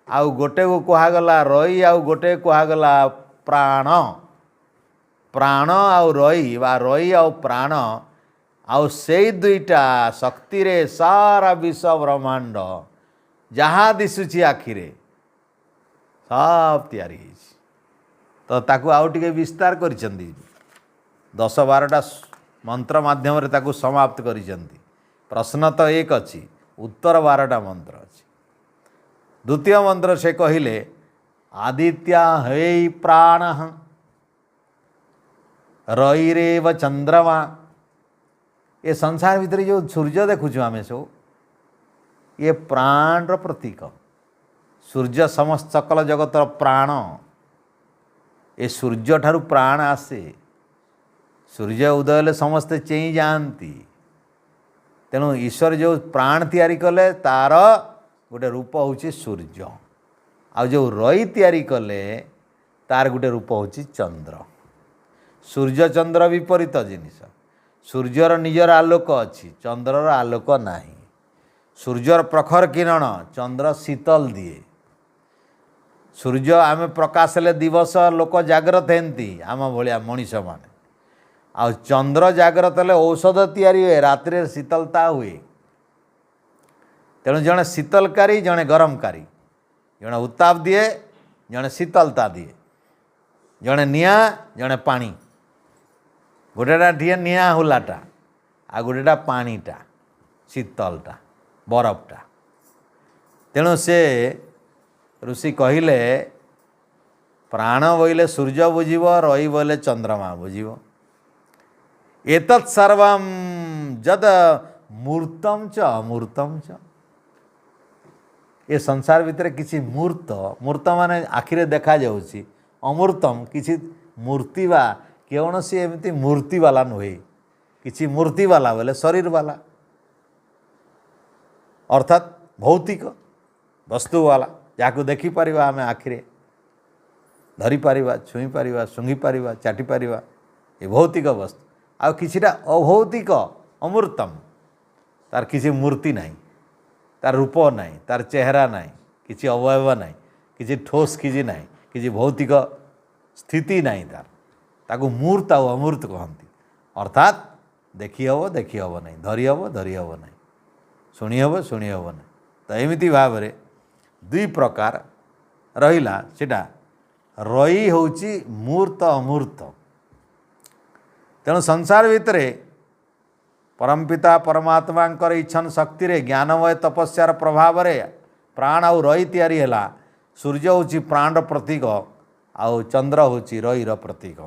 आउ गोटे को कहागला रई आउ गोटे कहागला प्राण। प्राण आउ रई बा रई आउ प्राण आउ से दुईटा शक्ति रे सारा विश्व ब्रह्मांड जहाँ दिशुची आखिरे सब तैयारी तो ताकू आउ टिके विस्तार करिसेंती 10-12टा मंत्र माध्यम रे ताकू समाप्त करिसेंती। प्रश्न तो एक अच्छी उत्तर 12टा मंत्र अच्छी। द्वितीय मंत्र से कहिले आदित्य हे प्राण रईरेव चंद्रमा। ये संसार भितर जो सूर्य देखुछु आमे सो ये प्राण रो प्रतीक। सूर्य समस्त सकल जगतर प्राण। ये सूर्य ठारू प्राण आसे। सूर्य उदय हेले समस्ते चेई जाती। तेणु ईश्वर जो प्राण तैयारी कले तार गोटे रूप होची सूर्य। आ जो रई तैयारी कले तार गोटे रूप होची चंद्र। सूर्य चंद्र विपरीत जिनिस। सूर्यर निजर आलोक अच्छी चंद्रर आलोक नाही। सूर्यर प्रखर किरण चंद्र शीतल दिए। सूर्य आम प्रकाश हेले दिवस लोक जाग्रत हेंती आम भलिया मनीष माने। आ चंद्र जाग्रत हेले औषध तैयारी हुए रात्रि शीतलता हुए। तेणु जड़े शीतलकारी जड़े गरमकारी जड़े उत्ताप दिए जड़े शीतलता दिए जड़े निआ जड़े पानी। गोटेटा दिए निआ हुलाटा आ गोटेटा पानीटा शीतलटा बरफटा। तेणु से ऋषि कहिले प्राण बोले सूर्य बुझिब रई बोले चंद्रमा बुझिब। एतत् सर्वं जद मूर्तम च अमूर्तम च। ये संसार भितर किसी मूर्त मूर्त माने आखिरे देखा जाउची अमूर्तम किसी मूर्ति बा कौन सी एमती मूर्ति वाला नुहे। किसी मूर्ति वाला बोले शरीर वाला अर्थात भौतिक वस्तु वाला जहाँ देखी पारिबा आमे आखिरे धरी पारिबा छुई पारिबा सुंघी पारिबा चाटी पारिबा ये भौतिक वस्तु। आ किछिटा अभौतिक अमूर्तम तार किसी मूर्ति नहीं तार रूप नहीं तार चेहरा नहीं किसी अवयव नहीं किसी ठोस किसी नहीं किसी भौतिक स्थिति नहीं तार ताकू मूर्त आ अमूर्त कहती। अर्थात देखी हम नहीं धरी हम नहीं शुणी हम नहीं। तो एमती भाव में दुई प्रकार रहिला सेटा रई होची मूर्त अमूर्त। तेणु संसार भितर परमपिता परमात्मा इच्छन शक्ति रे ज्ञानमय तपस्यार प्रभाव रे प्राण आउ रई तैयारी हैला। सूर्य होची प्राण प्रतीक आउ चंद्र होची रईर प्रतीक।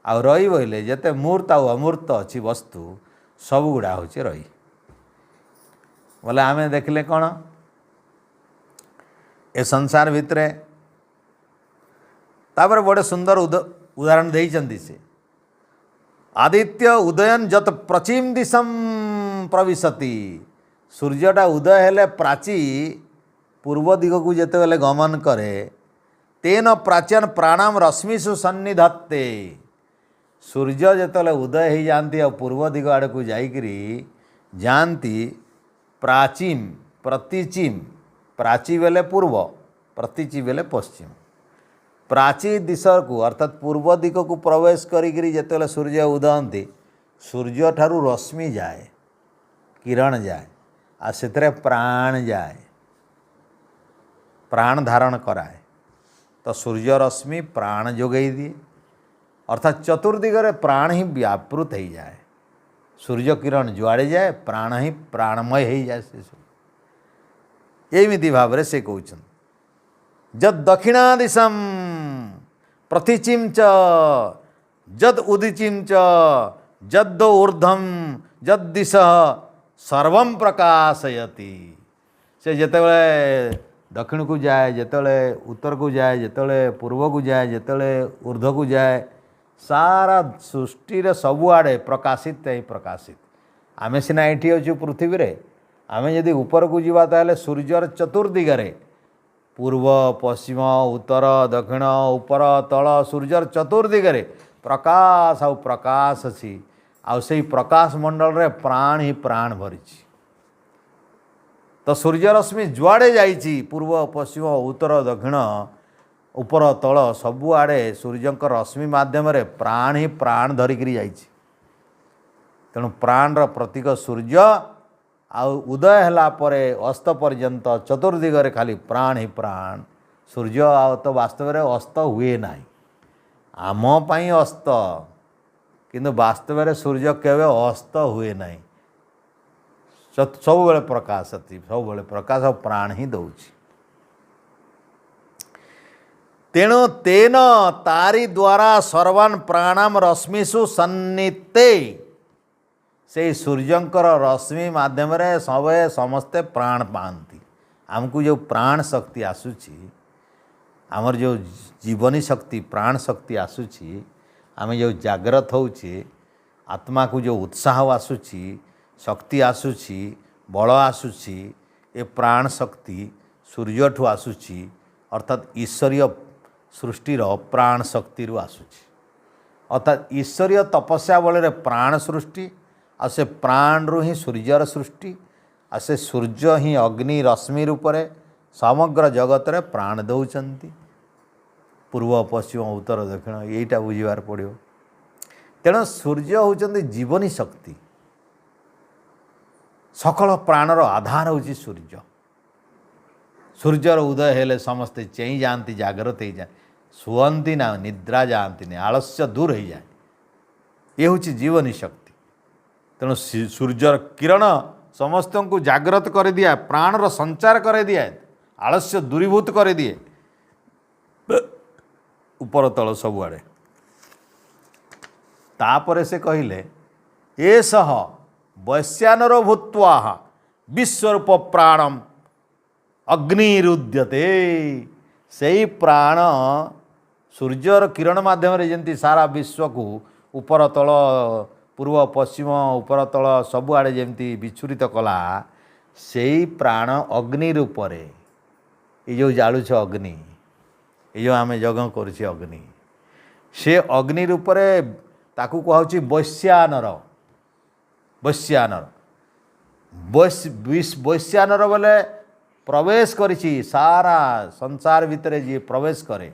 आउ रई बोले जेते मूर्त आउ अमूर्त अच्छी वस्तु सब गुड़ा होची रई। बोले आमे देखले कौन ए संसार भितर तापर बड़े सुंदर उदाहरण देइचंदी से आदित्य उदयन जत प्रचीम दिशम प्रविशति। सूर्यटा उदय हेले प्राची पूर्व दिग को जेते बेले गमन करे तेन प्राचीन प्राणाम रश्मिषु सन्निधत्ते। सूर्य जेते उदय हो जाती और पूर्व दिग आड़ को जाइकरी जानती प्राचीम प्रतिचिम। प्राची बेले पूर्व प्रतिची बेले पश्चिम। प्राची दिशा को अर्थात पूर्व दिग को प्रवेश करी जेते सूर्य उदयती सूर्य ठारू रश्मि जाए किरण जाए आ से प्राण जाए प्राण धारण कराए। तो सूर्य रश्मि प्राण जोगई दिए अर्थात चतुर्दिगरे प्राण ही व्यापृत हो जाए। सूर्य किरण जुआड़े जाए प्राण ही प्राणमय हो जाए। से एमती भाव से कहते जद दक्षिणा दिशम प्रतिचिम च जद उदिचिम च जद ऊर्धम जद दिश सर्वं प्रकाशयति। से जेतेबेले दक्षिण को जाए जेतेबेले उत्तर को जाए जेतेबेले पूर्व को जाए जेतेबेले ऊर्ध्व को जाए सारा सृष्टि रे सबुआड़े प्रकाशित ही प्रकाशित। आमे सिना एठी अच्छु पृथ्वी रे आमे यदि ऊपर को जीवा ताले सूर्यर चतुर्दिगरे पूर्व पश्चिम उत्तर दक्षिण ऊपर तल सूर्यर चतुर्दिगरे प्रकाश आउ प्रकाश अच्छी आउ से प्रकाश मंडल रे प्राण ही प्राण भरी। तो सूर्य रश्मि जुआड़े जाइछि पूर्व पश्चिम उत्तर दक्षिण ऊपर तल सबुआड़े सूर्यंकर रश्मि माध्यम रे प्राण ही प्राण धरिकी जाइछि। तेणु प्राणर प्रतीक सूर्य आउ उदय हैला परे अस्त पर्यंत चतुर्दिगरे खाली प्राण ही प्राण। सूर्य आउ तो वास्तव में अस्त हुए ना आम पाई अस्त किंतु वास्तव में सूर्य केवे अस्त हुए ना सब बेले प्रकाश अति सब बेले प्रकाश और प्राण ही दौची। तेणु तेन तारी द्वारा सर्वान् प्राणाम रश्मिषु सन्नीते से सूर्यंकर रश्मि माध्यम रे सबे समस्ते प्राण पाती। आमको जो प्राण शक्ति आसूची आमर जो जीवनी शक्ति प्राण शक्ति आसूची आम जो जागृत होउछे आत्मा को जो उत्साह आसूची शक्ति आसूची बल आसूची ये प्राण शक्ति सूर्य ठू आसूची अर्थात ईश्वरीय सृष्टिर प्राण शक्ति रु आसूची। अर्थात ईश्वरीय तपस्या बल रे प्राण सृष्टि आ से प्राण रु ही सूर्यर सृष्टि आ से सूर्य ही अग्नि रश्मि रूपरे समग्र जगत रे प्राण दौचंती। पूर्व पश्चिम उत्तर दक्षिण यहीटा बुझिबार पड़ो। तेणु सूर्य होचंती जीवनी शक्ति सकल प्राणर आधार होची सूर्य। सूर्यर उदय हेले समस्ते चेई जाती जागृत हो जाए शुअंती ना निद्रा जाती नहीं आलस्य दूर हो जाए ये हूँ जीवनी शक्ति। तेणु सूर्यर किरण समस्त को जागृत कर दिया प्राणर संचार कर दिए आलस्य दूरीभूत कर दिए ऊपर तल सबुआड़े। तापर से कहले एषः वैश्यानरो भूत्वा विश्वरूप प्राणम अग्निरुद्यते। से ही प्राण सूर्यर किरण माध्यम रे जंती सारा विश्व को ऊपर तल पूर्व पश्चिम ऊपर तल सबुआड़े जमती विच्छुरित कला से ही प्राण अग्नि रूपरे ये जो जालुछ अग्नि ये जो आम जग करुचे अग्नि से अग्नि रूपरे ताकू कहउछि वैश्यानर। वैश्यानर वैश्यानर बोले प्रवेश करिछि सारा संसार भितर जी प्रवेश करे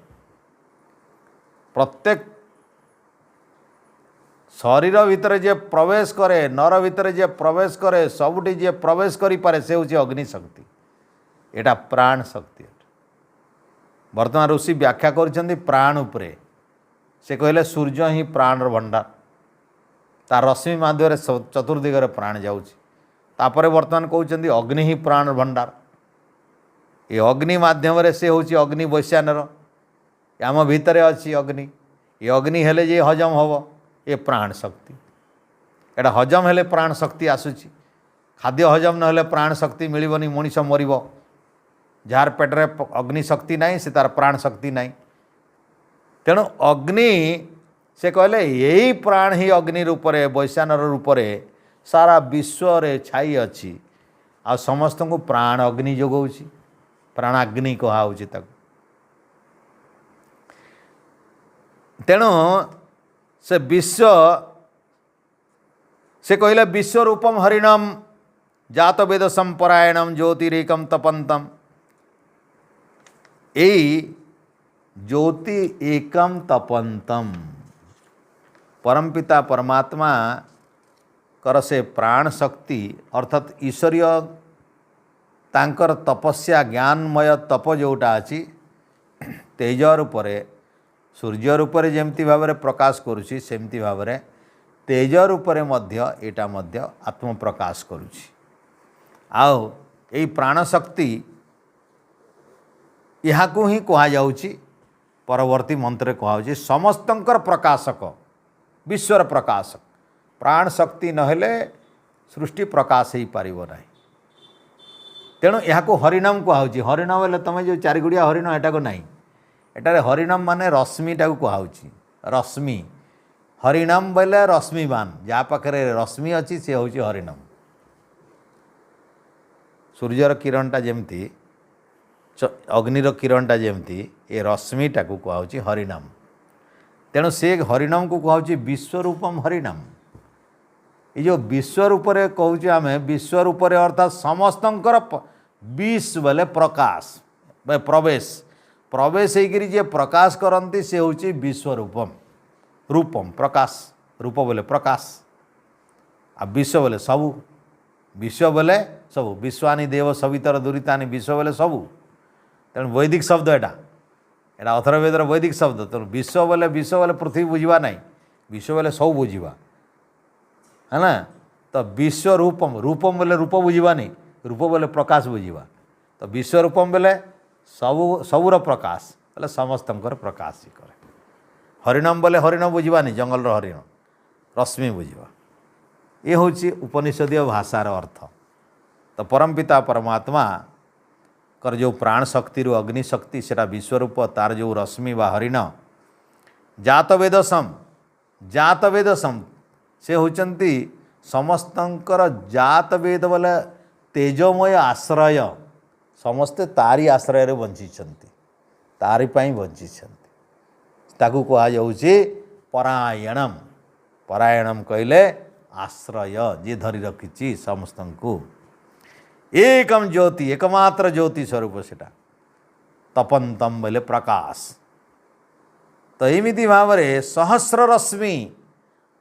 प्रत्येक शरीर भितर जे प्रवेश करे नर भितर जे प्रवेश करे सबुठी जे प्रवेश करि पारे से होछि अग्नि शक्ति एटा प्राण शक्ति। वर्तमान ऋषि व्याख्या करिसेंती प्राण उपरे से कहले सूर्य ही प्राणर भंडार तार रश्मि माध्यम चतुर्दिगरे प्राण जाउछि। तापरे वर्तमान कहउछंती अग्नि ही प्राण भंडार ये अग्नि माध्यम से होछि अग्नि वैश्यानर आम भितर अच्छी अग्नि ये अग्नि हेले जे हजम हम ये प्राण शक्ति एटा हजम हेले प्राण शक्ति आसुची। खाद्य हजम न हेले प्राण शक्ति मिलबनी मनीष मरिब जार पेटरे अग्नि शक्ति नहीं से तार प्राण शक्ति नहीं। तेणु अग्नि से कहले यही प्राण ही अग्नि रूपरे वैश्यानर रूपरे सारा विश्व रे छाई अच्छी आ समस्त को प्राण अग्नि जोगाउछि प्राणाग्नि कहुछि ताकू। तेणु से विश्व से कहले विश्वरूपम हरिणम जात वेदसम परायणम ज्योतिरेकम तपंतम। यही ज्योति एकम तपंतम परमपिता परमात्मा कर से प्राण शक्ति अर्थात ईश्वरीय तांकर तपस्या ज्ञानमय तप जोटा अच्छी तेज रूपरे सूर्य रूपरे जेमती भाव में प्रकाश करुछि सेमती भाव में तेज रूपरे मध्य एटा मध्य आत्म प्रकाश करुछि। आओ यही प्राण शक्ति यहाँ को ही कहा जाउछि परवर्ती मंत्र कहुछि समस्तंकर प्रकाशक विश्वर प्रकाशक प्राण शक्ति नहेले सृष्टि प्रकाश ही पारिबो नाही। तेणु यहाँ हरिनाम कहुछि हरिनाम बोले तुम जो चारिगुड़िया हरिण एटा को नहीं एटारे हरिनाम माने रश्मिटा को कहुछि रश्मि हरिनाम बोले रश्मिवान जहाँ पाखे रश्मि अच्छी सी हूँ हरिनाम। सूर्यर किरणटा जमती अग्निर किरणटा जमती ए रश्मिटा को कहुची हरिनाम। तेणु से हरिनाम को कहुची विश्वरूपम हरिनाम। ये जो विश्वरूप कहूँ आम विश्वरूप अर्थात समस्तंकर विश्व बोले प्रकाश प्रवेश प्रवेश होकर जे प्रकाश करती से हूँ विश्वरूपम रूपम प्रकाश रूप बोले प्रकाश आ विश्व बोले सबू विश्व बोले सबू विश्वानी देव सवितर दुरीतानी विश्व बोले सबू। तेणु वैदिक शब्द एटा अथर्ववेदर वैदिक शब्द। तेणु विश्व बोले पृथ्वी बुझा ना विश्व बोले सब बुझा है ना। तो विश्व रूपम रूपम बोले रूप बुझानी रूप बोले प्रकाश बुझा। तो विश्व रूपम बोले सबू सबूर प्रकाश बोले समस्तंकर प्रकाश ही करे। हरिणाम बोले हरिण बुझानी जंगल हरिण रश्मि बुझा। ये हूँ उपनिषदीय भाषार अर्थ। तो परमपिता परमात्मा कर जो प्राण शक्ति रु अग्नि शक्ति सेटा विश्वरूप तार जो रश्मि बा हरिण जात वेदसम से होचंती समस्तंकर जात वेद बोले तेजोमय आश्रय समस्ते तारी आश्रय रे बंचिछंती तारी पाई बंचिछंती ताकू कहा जाउची परायणम। परायणम कहले आश्रय जे धरी रखिची समस्तंकु एकम ज्योति एकमात्र ज्योति स्वरूप सेटा तपंतम बोले प्रकाश। तो एमिति भाव में सहस्र रश्मि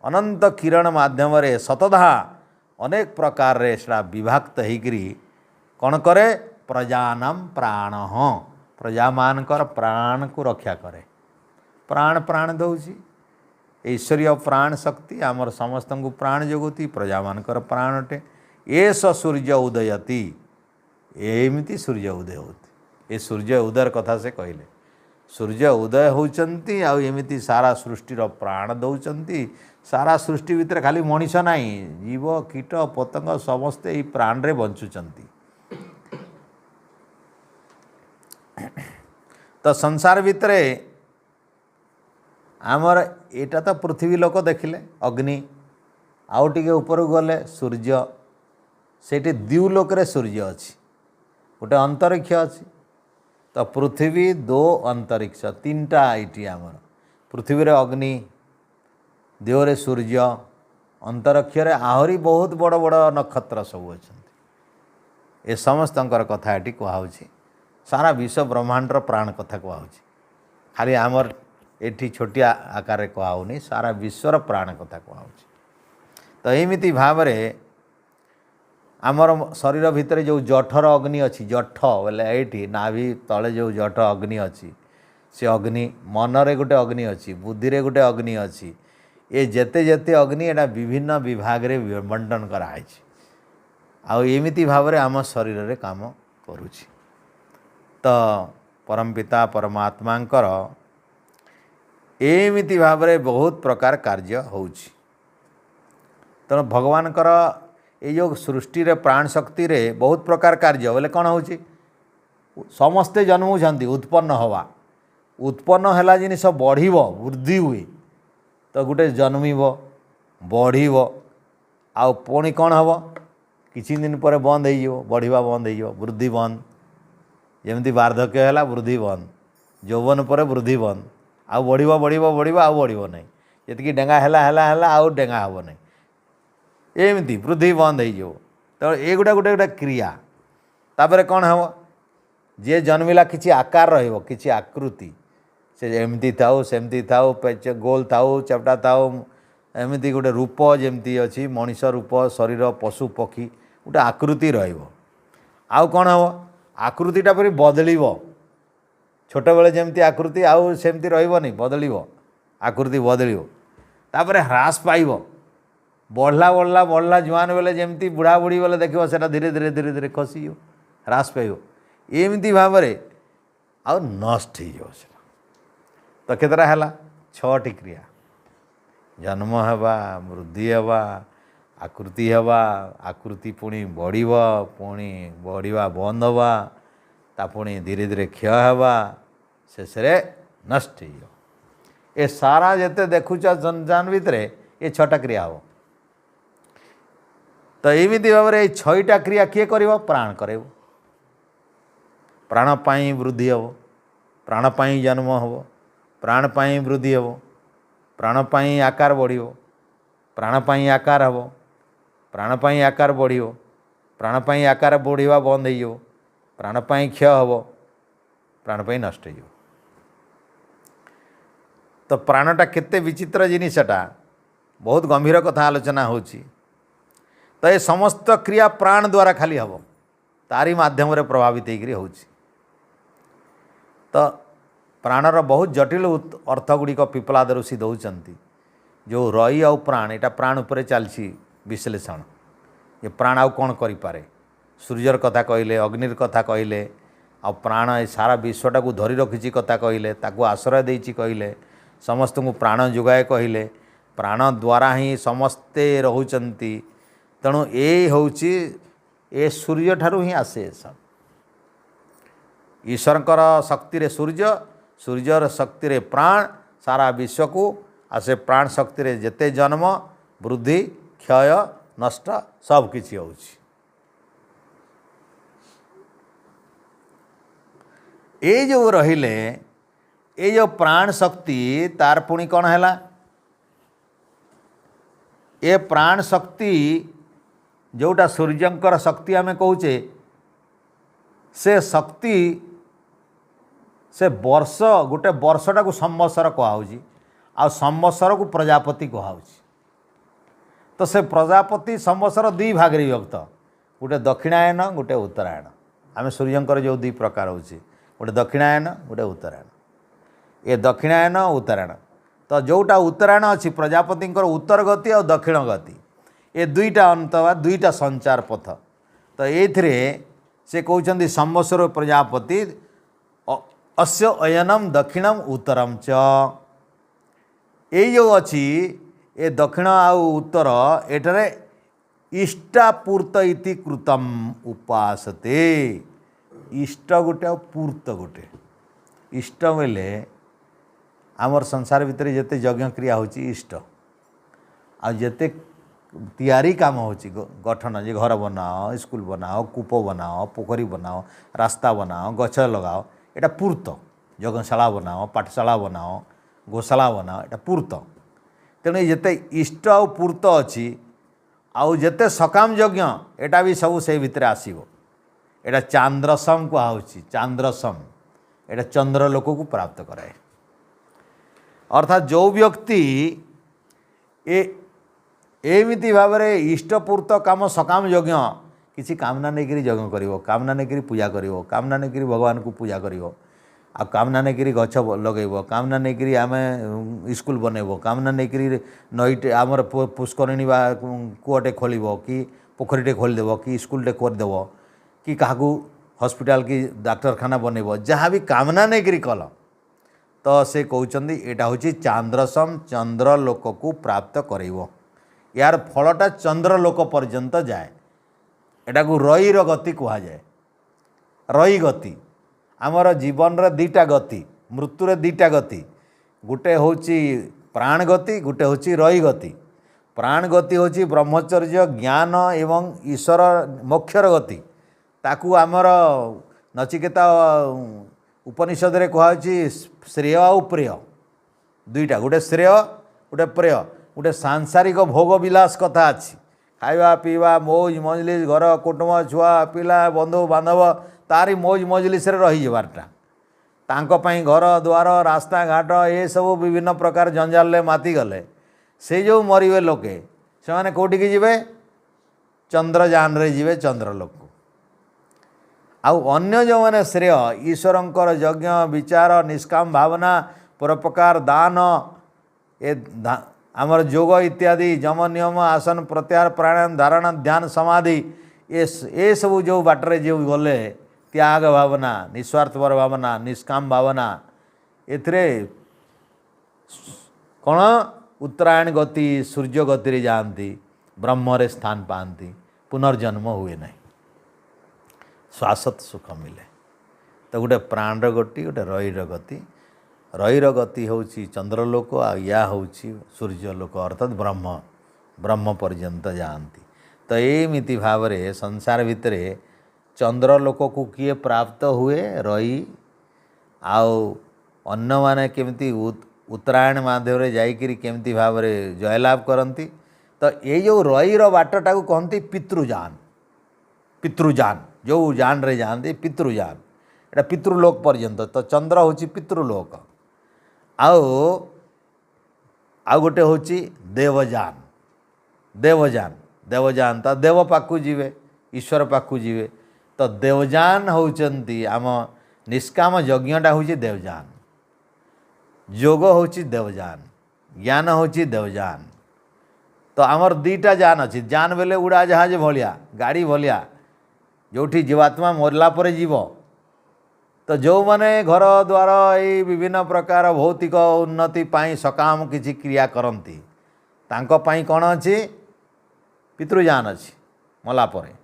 अनंत किरण माध्यम रे शतधा अनेक प्रकार रे सेटा विभक्त होकरी कौन करे प्रजानाम प्राण प्रजा मानकर प्राण को रक्षा करे। प्राण प्राण दौची ऐश्वर्य प्राण शक्ति आमर समस्त को प्राण जगती प्रजा मानकर प्राण अटे। ये सूर्य उदयती एमती सूर्य उदय होती। ये सूर्य उदयर कथा से कहले सूर्य उदय होती आमती सारा सृष्टिर प्राण दौरान सारा सृष्टि भितर खाली मनीष नहीं जीव कीट पतंग समस्ते ये प्राण रे बंचुचंती। तो संसार भितर आमर एटा तो पृथ्वी लोक देखिले अग्नि आउ टिके ऊपर गले सूर्य सेठी द्यूलोक रे सूर्य अच्छी गोटे अंतरिक्ष अच्छी। तो पृथ्वी दो अंतरिक्ष तीनटा ये आमर पृथ्वी रे अग्नि देवरे सूर्य अंतरिक्ष रे आहरी बहुत बड़ बड़ नक्षत्र सब अच्छा। ए समस्तंकर कथा ये कहुच्छी सारा विश्व ब्रह्मांडर प्राण कथा कहुच्छी खाली आमर एठी छोटिया आकार कहुनी सारा विश्वर प्राण कथा कहुच्छी। तो एमिति भाव में आमर शरीर भितर जो जठर अग्नि अच्छी जठ बोले ये नाभि तले जो जठ अग्नि अच्छी से अग्नि मनरे गोटे अग्नि अच्छी बुद्धि रे गोटे अग्नि अच्छी। ये जेते जेते अग्नि एटा विभिन्न विभाग रे बंटन कराई आमिति भाव में आम शरीर रे काम करुछि। तो परमपिता परमात्मांकर एमिति भाव में बहुत प्रकार कार्य होउछि। तेणु भगवानकर ये जो सृष्टि रे प्राण शक्ति रे बहुत प्रकार कार्य बोले कौन होउछि समस्ते जन्मुछंती उत्पन्न हवा उत्पन्न हैला जिनिस बढ़िब वृद्धि हुए तो गोटे जन्मिब बढ़िब आउ पुणी कौन हम किछि दिन पर बंद हो बढ़िया बंद हो वृद्धि बंद जमी वार्धक्य है वृद्धि बंद यौवन पर वृद्धि बंद आउ बढ़िब बढ़िब बढ़िब आउ बढ़िब नहीं जी डेंगा है आउ डेंगा हम नहीं एमती वृद्धि बंद हो। तो ये गोटे गोटे गोटे क्रिया तापर कौन हम जे जन्मिला किसी आकार रहिबो किसी आकृति से एमती थाउ सेमती थाउ गोल थाउ चपटा थाउ एमती गोटे रूप जमती अच्छी मनीष रूप शरीर पशु पक्षी गोटे आकृति रहिबो आउ कौन हम आकृतिटा फिर बदलिब छोट बेले जमती आकृति आउ सेमती रहिबोनी बदलिब आकृति बदलिब तापर ह्रास पाइब बढ़ला बढ़ला बढ़ला जुआन बेले जमती बुढ़ा बुढ़ी बेले देखो सेटा धीरे धीरे धीरे धीरे खसी ह्रास पाइब एमती भाव में आउ नष्ट हो। तो केतरा है 6टी क्रिया जन्म हवा वृद्धि हवा आकृति हवा आकृति पुणी बढ़िब पुणी बढ़िया बंद हवा ता पुणी धीरे धीरे क्षय हवा शेष नष्ट हो। ए सारा जेते देखुच संसार भितर ये 6टा क्रिया हो। तो एमती भाव में 6टा क्रिया किए कर प्राण करे प्राण पाई वृद्धि हम, प्राण पाई जन्म हम, प्राण पाई वृद्धि हम, प्राण पाई आकार बढ़ियो, प्राण पाई आकार हम, प्राण पाई आकार बढ़ियो, प्राण पाई आकार बढ़िया बंद हो, प्राण पाई क्षय हम, प्राण पाई नष्ट हो। तो प्राणटा केते विचित्र जिनिसटा, बहुत गंभीर कथा आलोचना होची। तो ये समस्त क्रिया प्राण द्वारा खाली हम, तारी माध्यम रे प्रभावित होकर होची। तो प्राणर बहुत जटिल अर्थ गुड़िक पिपलाद ऋषि दौरान, जो रई आउ प्राण, यहाँ प्राण उपर चलती विश्लेषण। ये प्राण आउ कौन करें, सूर्यर कथा कहले, अग्निर कथा कहले, आ प्राण ए सारा विश्वटा को धरी रखी कथा कहले, ताकू आश्रय देती कहले, समस्त को प्राण जोगाए कहले, प्राण द्वारा ही समस्ते रोचंती। तेणु ये होची ए सूर्य ठारू ही आसे सब। ईश्वरकर शक्ति रे सूर्य, सूर्यर शक्ति रे प्राण, सारा विश्व को आसे प्राण शक्ति रे जेते जन्म वृद्धि क्षय नष्ट सब किछि होछि। ए जो रहिले ये जो प्राण शक्ति तार पुणी कौन है, ये प्राण शक्ति जोटा सूर्यंकर शक्ति आम कहुचे, से शक्ति से वर्ष गोटे वर्षटा को संवत्सर कहुची, आ संवत्सर को प्रजापति कहुची। तो से प्रजापति संवत्सर दुई भाग रे विभक्त, गोटे दक्षिणायन गोटे उत्तरायण। आम सूर्यंकर जो दुई प्रकार होची, गोटे दक्षिणायन गोटे उत्तरायण। ये दक्षिणायन उत्तरायण, तो जोटा उत्तरायण अच्छी प्रजापति उत्तर गति और दक्षिण गति, ये दुईटा अंत वा दुईटा संचार पथ। तो ये से कहते संवत्सर प्रजापति अस्य अयनम दक्षिणम उत्तरम च। ये जो अच्छी ये दक्षिण आउ उत्तर, एठारे इष्टापूर्त इति कृतम उपासते। इष्ट गोटे और पूर्त गोटे। इष्ट बेले आमर संसार भितर जिते यज्ञ क्रिया होची इष्ट, आ जिते तैयारी काम होची गठन, जे घर बनाओ, स्कूल बनाओ, कूप बनाओ, पोखरी बनाओ, रास्ता बनाओ, गछ लगाओ, एटा पूर्त। यज्ञशाला बनाओ, पाठशाला बनाओ, गोशाला बनाओ, एटा पूर्त। तेणु जिते इष्ट आ पूर्त अच्छी, आउ जिते सकाम यज्ञ एटा भी सब से भितर आसीबो। एटा चांद्रसम कहुची, चांद्रसम एटा चंद्र लोक को प्राप्त कराए। अर्थात जो व्यक्ति एमिति भाव में इष्टपूर्त काम सकाम यज्ञ किसी कामना नहीं यज्ञ करिवो, कामना नहीं पूजा करिवो, कामना नहीं भगवान को पूजा करिवो, आ कामना नहीं गछ लगेबो, कामना नहीं आम स्कूल बनइबो, कामना नहीं नईटे आमर पुष्करिणी बा कूटे खोलिबो कि पोखरीटे खोलीदेव कि स्कूलटे करदेव कि क्या हॉस्पिटल की डाक्तरखाना बनइबो, जहाँ भी कामना नहीं कल, तो से कहते यहाँ हूँ चांद्रसम, चंद्र लोक को प्राप्त करेब। यार फलटा चंद्र लोक पर्यंत जाए। एटा को रईर गति कह जाए। रई गति आमर जीवन रे दीटा गति, मृत्यु रे दीटा गति, गोटे हूँ प्राण गति, गोटे हूँ रई गति। प्राण गति हूँ ब्रह्मचर्य ज्ञान एवं ईश्वर मोक्षर गति। ताकू आमर नचिकेता उपनिषद रे कहुची श्रेय और प्रेय दुईटा, गोटे श्रेय गोटे प्रेय। गोटे सांसारिक भोग विलास कथा अच्छी, खाइबा पीवा मौज मजलिस, घर कुटुंब छुआ पिला बंधु बांधव तारी मौज मजलिस रहीजारटा। तांको पई घर द्वार रास्ता घाट ये सब विभिन्न प्रकार जंजाल माति गले। से जो मरवे लोके से माने कोटिकी जिवे, चंद्रयान रे जिवे चंद्रलोक को। आउ अन्य जो मैंने श्रेय ईश्वरंकर यज्ञ विचार निष्काम भावना परोपकार दान ए आमर जोग इत्यादि जम नियम आसन प्रत्याहार प्राणायाम धारणा ध्यान समाधि ये सब जो बाटरे जो गले त्याग भावना निस्वार्थपर भावना निष्काम भावना एथरे कौन उत्तरायण गति सूर्य गति जाती ब्रह्मरे स्थान पाती पुनर्जन्म हुए नहीं शाश्वत सुख मिले। तो गोटे प्राणर गति गोटे रईर गति। रईर गति हूँ चंद्रलोक आ या हूँ सूर्यलोक अर्थात ब्रह्म ब्रह्म पर्यंत जाती। तो एमती भाव में संसार भितर चंद्रलोक को किए प्राप्त हुए रई आउ अन्न माने केमती उत्तरायण माध्यम जाइकरी केमती भाव में जयलाभ करती। तो ये जो रईर बाटटा को कहती पितृजान। पितृजान जो जान रे जाते पितृजान एटा पितृलोक पर्यंत। तो चंद्र हूँ पितृलोक आउ गोटे हूँ देवजान। देवजान देवजान तो देव पाखु जीवे ईश्वर पाखु जीवे। तो देवजान होउचंती आम निष्काम यज्ञटा हूँ देवजान। जोग हूँ देवजान ज्ञान हूँ देवजान। तो आमर दीटा जान अच्छी जान बेले उड़ा जहाज भलिया गाड़ी भलिया जोठी जीवात्मा मरला परे जीव। तो जो माने घर द्वार ये विभिन्न प्रकार भौतिक उन्नति पाई सकाम किसी क्रिया करती तांको पाई कौन अच्छी पितृजान अच्छी मला परे।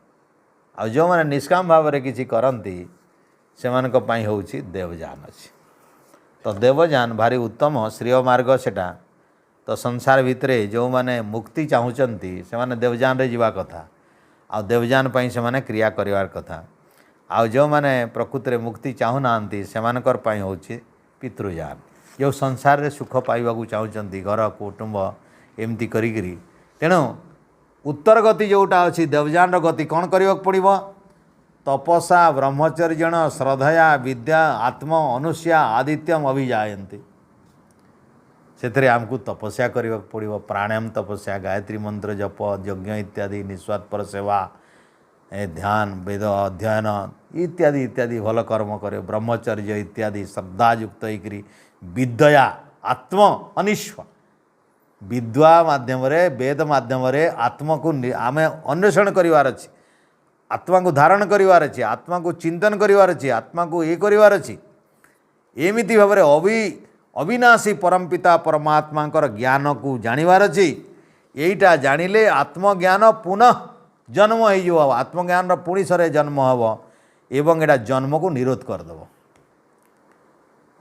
आ जो माने निष्काम भाव में किसी करती से हूँ देवजान अच्छी। तो देवजान भारी उत्तम श्रेय मार्ग सेटा। तो संसार भितरे जो माने मुक्ति चाहूँगी से माने देवजान रे जीवा कथा आ देवजान पाई से माने क्रिया करिवार कथा। आ जो माने प्रकृति रे मुक्ति चाहूना से मानकर पाई हूँ पितृजान। जो संसार रे सुख पाइबा चाहूँगी घर कुटुंब एमती करी तेणु उत्तर गति जोटा अच्छी देवजान गति कौन करने पड़ो तपसा ब्रह्मचर्यण श्रद्धया विद्या आत्म अनुष्या आदित्यम अभिजायन्ति। से आमको तपस्या करने पड़ो प्राणायाम तपस्या गायत्री मंत्र जप यज्ञ इत्यादि निस्वार्थ सेवा ध्यान वेद अध्ययन इत्यादि इत्यादि भल कर्म करे ब्रह्मचर्य इत्यादि श्रद्धायुक्त होकर विद्या आत्म अनिश्व विद्या माध्यम वेद माध्यम आत्मा को आम अन्वेषण करार अच्छी आत्मा को धारण करार अच्छी आत्मा को चिंतन करार अच्छी आत्मा को ये करार अच्छी एमती भाव में अविनाशी परमपिता परमात्मा ज्ञान को जानिबार अच्छी। यहीटा जानिले आत्मज्ञान पुनः जन्म हो आत्मज्ञान पुणी सरे जन्म हम एवं एटा जन्म को निरोध करदेव।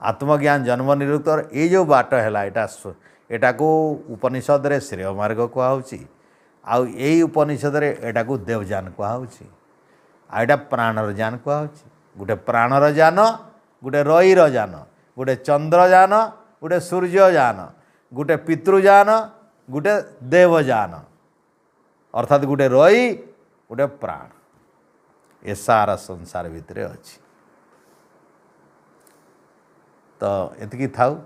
आत्मज्ञान जन्म निरोध कर ये जो बाट है एटा को उपनिषद रे श्रेय मार्ग कहुच्छी आउ यही उपनिषद रे एटा को देवजान कहुच्छी आटा प्राणर जान कहुच्छी। गोटे प्राणर जान गोटे रईर जान गोटे चंद्रजान गोटे सूर्यजान गोटे पितृजान गोटे देवजान अर्थात गोटे रई गोटे प्राण ए सारा संसार भितर अच्छी। तो एतिकी थाउ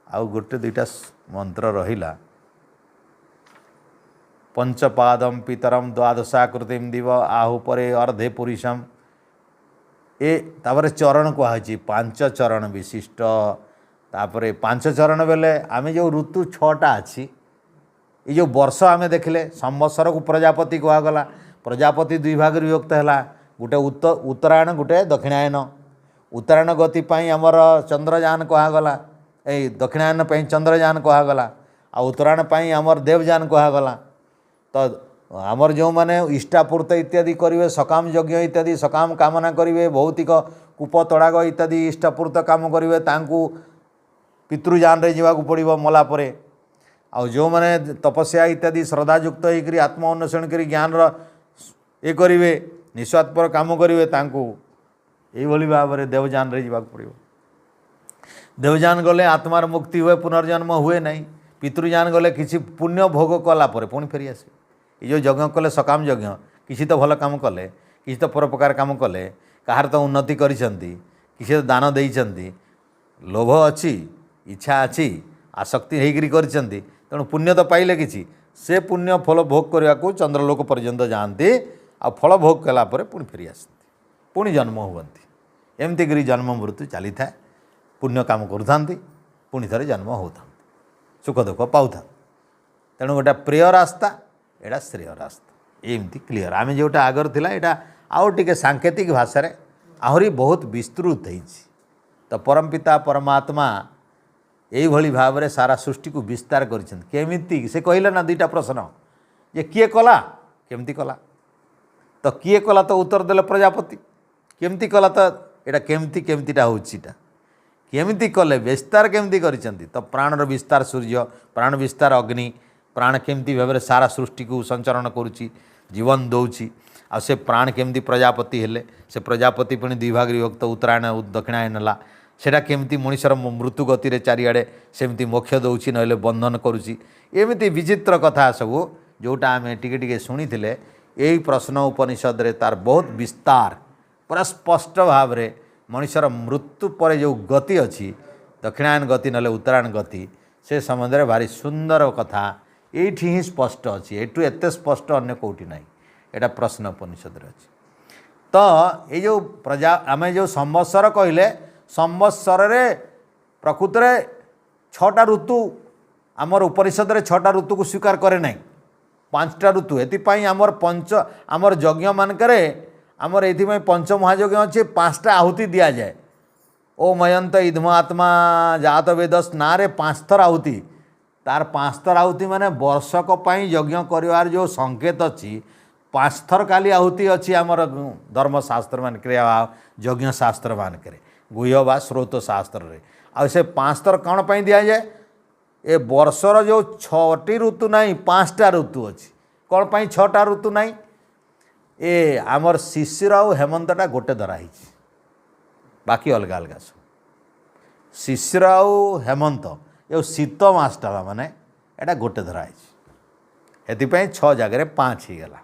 आउ गोटे दुईटा मंत्र रहिला पंचपादम पितरम द्वादशाकृतिम दिव आहु परे अर्धे पुरुषम ए तापर चरण कहुच्छी पांच चरण विशिष्ट। तापर पांच चरण बेले आम जो ऋतु छटा अच्छी ये जो वर्ष आम देखले संवत्सर को प्रजापति कहगला प्रजापति दुई भाग विभक्त है गोटे उत्तरायण गोटे दक्षिणायन। उत्तरायण गति आमर चंद्रजान कहगला ए दक्षिणायन चंद्रजान कहगला आ उत्तरायण आमर देवजान कहगला। तो आमर जो माने इष्टापूर्त इत्यादि करेंगे सकाम यज्ञ इत्यादि सकाम कामना करेंगे भौतिक कूप तड़ाग इत्यादि इष्टापूर्त काम करेंगे तांकू पितृजान रे जावाक पड़ो मला परे। आ जो माने तपस्या इत्यादि श्रद्धायुक्त होकर आत्म अन्वेषण कर ज्ञान ये करेंगे निस्वार्थपर काम करेंगे तांकू यही भाव में देवजान रे जावाक पड़ो। देवजान गले आत्मार मुक्ति हुए पुनर्जन्म हुए नहीं। पितृजान गले किसी पुण्य भोग कला पुणी फेरी आसे ये जो यज्ञ कले सकाम यज्ञ किसी तो भल काम कले किसी तो परोपकार काम कले कहार तो उन्नति करिसेंती किसी तो दान देइसेंती लोभ अच्छी इच्छा अच्छी आसक्ति होकर करिसेंती तेणु पुण्य तो पाइले किसी से पुण्य फल भोग करने को चंद्रलोक पर्यंत जाती आ फल भोग कलापर पुणी फेरी आसती पुणी जन्म हुअती एमती करी जन्म मृत्यु चली था पुण्य काम करूँ पुणी थे जन्म होता सुख दुख पाऊ तेणु गोटे प्रिय रास्ता एटा श्रेय रास्ता एमती क्लीयर आम जोटा आगर थिला एटा आउ टिके सांकेतिक भाषा आहरी बहुत विस्तृत होती। तो परमपिता परमात्मा यही भाव में सारा सृष्टि को विस्तार करमिति से कहले ना दुईटा प्रश्न जे किए कला केमती कला। तो किए कला तो उत्तर देले प्रजापति केमती कला तो एटा केमती केमतीटा होता केमती कले विस्तार केमती करिसेंती। तो प्राणर विस्तार सूर्य प्राण विस्तार अग्नि प्राण केमती भाव में सारा सृष्टि को संचरण करुच्ची जीवन दौची आ से प्राण केमती प्रजापति हेले से प्रजापति पुणी दुई भाग विभक्त उत्तरायण दक्षिणायन है सेटा केमती मनुष्यर मृत्यु गति चारिआडे सेमती मोक्ष दौर ना बंधन करुच्ची एमती विचित्र कथा सब जोटा आम टे शुणी यही प्रश्न उपनिषद रे तार बहुत विस्तार पूरा स्पष्ट भाव रे मनुष्यर मृत्यु पर जो गति अच्छी दक्षिणायन गति ना उत्तरायण गति से संबंध में भारी सुंदर कथा ये ही स्पष्ट अच्छी एटू एत स्पष्ट अन्य कौटी ना यहाँ प्रश्न उपनिषद अच्छी तो ये जो प्रजा आम जो संवत्सर कहले संवत्सर रे प्रकृत रे 6टा ऋतु आमर उपनिषद रे 6टा ऋतु को स्वीकार करे ना 5टा ऋतु एपाई आमर पंच आमर यज्ञ मानकर आमर ये पंच महायज्ञ अच्छे 5टा आहुति दि जाए ओ मयंत इधम आत्मा जात वेदस ना रे 5 थर आहुति तार 5 थर आहुति माने वर्षक यज्ञ कर जो संकेत अच्छी 5 थर काली आहुति अच्छी आमर धर्मशास्त्र मानक यज्ञ शास्त्र मानक गुह्य बा स्रोत शास्त्र रे आ से 5 थर कौन पर दि जाए ए वर्षर जो 6टी ऋतु नहीं 5टा ऋतु अच्छी कौन पर 6टा ऋतु नहीं ए आमर शिशिर आ हेमंतटा गोटे धराई बाकी अलग अलग सब शिशिर आ हेमंत ये शीत मासटा माने एटा गोटे धराई एपाई 6 जगह 5 हो गला